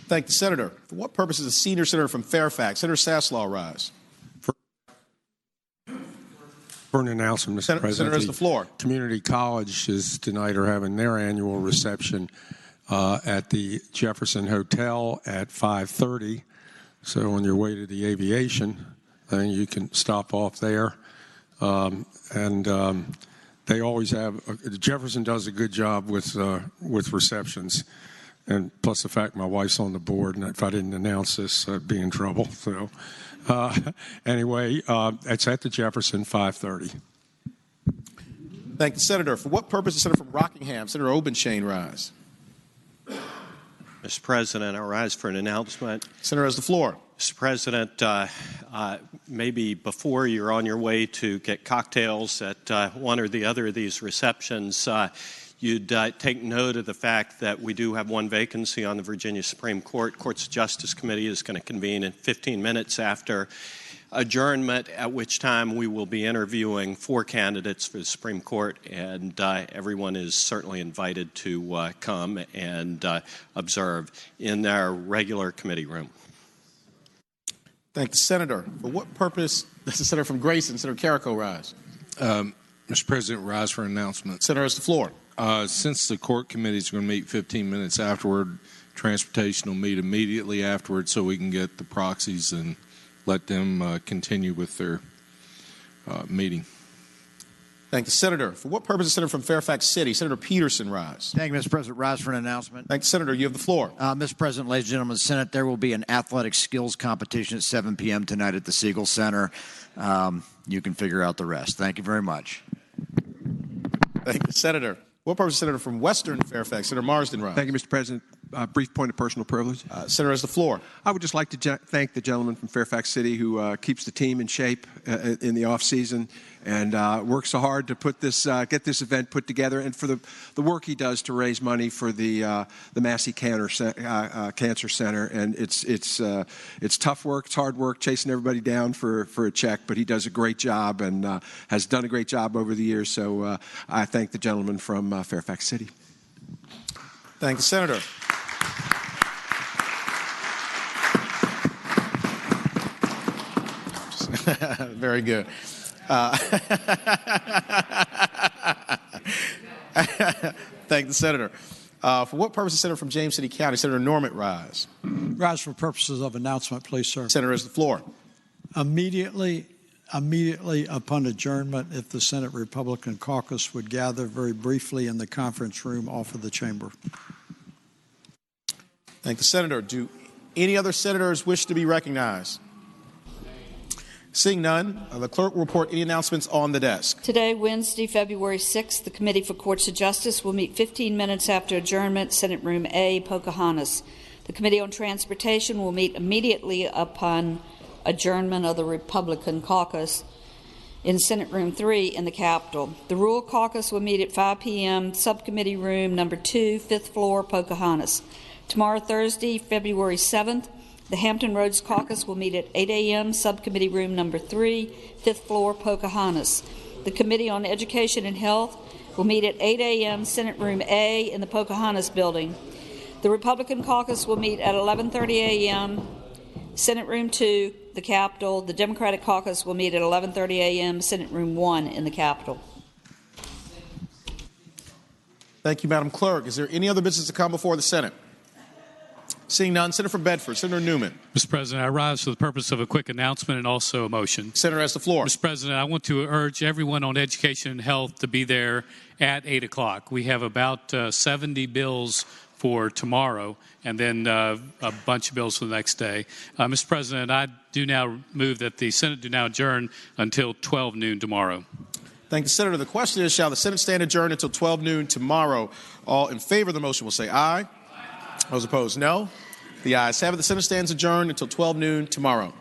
Thank the Senator. For what purpose does the senior senator from Fairfax, Senator Saslaw, rise? For an announcement, Mr. President. Senator has the floor. Community colleges tonight are having their annual reception at the Jefferson Hotel at 5:30. So on your way to the aviation, then you can stop off there. They always have Jefferson does a good job with receptions, and plus the fact my wife's on the board, and if I didn't announce this, I'd be in trouble. So anyway, it's at the Jefferson, 5:30. Thank the Senator. For what purpose does the Senator from Rockingham, Senator Obenshain, rise? Mr. President, I rise for an announcement. Senator has the floor. Mr. President, maybe before you're on your way to get cocktails at one or the other of these receptions, you'd take note of the fact that we do have one vacancy on the Virginia Supreme Court. Courts of Justice Committee is going to convene in 15 minutes after adjournment, at which time we will be interviewing 4 candidates for the Supreme Court, and everyone is certainly invited to come and observe in our regular committee room. Thank the Senator. For what purpose does the Senator from Grayson, Senator Carrico, rise? Mr. President, rise for an announcement. Senator has the floor. Since the court committee is going to meet 15 minutes afterward, transportation will meet immediately afterward so we can get the proxies and let them continue with their meeting. Thank the senator. For what purpose is Senator from Fairfax City? Senator Peterson rise. Thank you, Mr. President. Rise for an announcement. Thank the senator. You have the floor. Mr. President, ladies and gentlemen of the Senate, there will be an athletic skills competition at 7 p.m. tonight at the Siegel Center. You can figure out the rest. Thank you very much. Thank the senator. What purpose is Senator from Western Fairfax? Senator Marsden rise. Thank you, Mr. President. Brief point of personal privilege. Senator has the floor. I would just like to thank the gentleman from Fairfax City who keeps the team in shape in the off season and works so hard to put this, get this event put together, and for the work he does to raise money for the Massey Cancer Center. And it's tough work, it's hard work, chasing everybody down for a check, but he does a great job and has done a great job over the years. So I thank the gentleman from Fairfax City. Thank the senator. Very good. Thank the senator. For what purpose is Senator from James City County? Senator Norman rise. Rise for purposes of announcement, please, sir. Senator has the floor. Immediately upon adjournment, if the Senate Republican caucus would gather very briefly in the conference room off of the chamber. Thank the senator. Do any other senators wish to be recognized? Seeing none, the clerk will report any announcements on the desk. Today, Wednesday, February 6th, the Committee for Courts of Justice will meet 15 minutes after adjournment, Senate Room A, Pocahontas. The Committee on Transportation will meet immediately upon adjournment of the Republican caucus in Senate Room 3 in the Capitol. The Rural Caucus will meet at 5 p.m., Subcommittee Room Number 2, 5th floor, Pocahontas. Tomorrow, Thursday, February 7th, the Hampton Roads Caucus will meet at 8 a.m., Subcommittee Room Number 3, 5th floor, Pocahontas. The Committee on Education and Health will meet at 8 a.m., Senate Room A in the Pocahontas building. The Republican Caucus will meet at 11:30 a.m., Senate Room 2, the Capitol. The Democratic Caucus will meet at 11:30 a.m., Senate Room 1 in the Capitol. Thank you, Madam Clerk. Is there any other business to come before the Senate? Seeing none, Senator from Bedford, Senator Newman. Mr. President, I rise for the purpose of a quick announcement and also a motion. Senator has the floor. Mr. President, I want to urge everyone on education and health to be there at 8 o'clock. We have about 70 bills for tomorrow and then a bunch of bills for the next day. Mr. President, I do now move that the Senate do now adjourn until 12 noon tomorrow. Thank the Senator. The question is, shall the Senate stand adjourned until 12 noon tomorrow? All in favor of the motion will say aye. Those opposed, no. The ayes have it. The Senate stands adjourned until 12 noon tomorrow.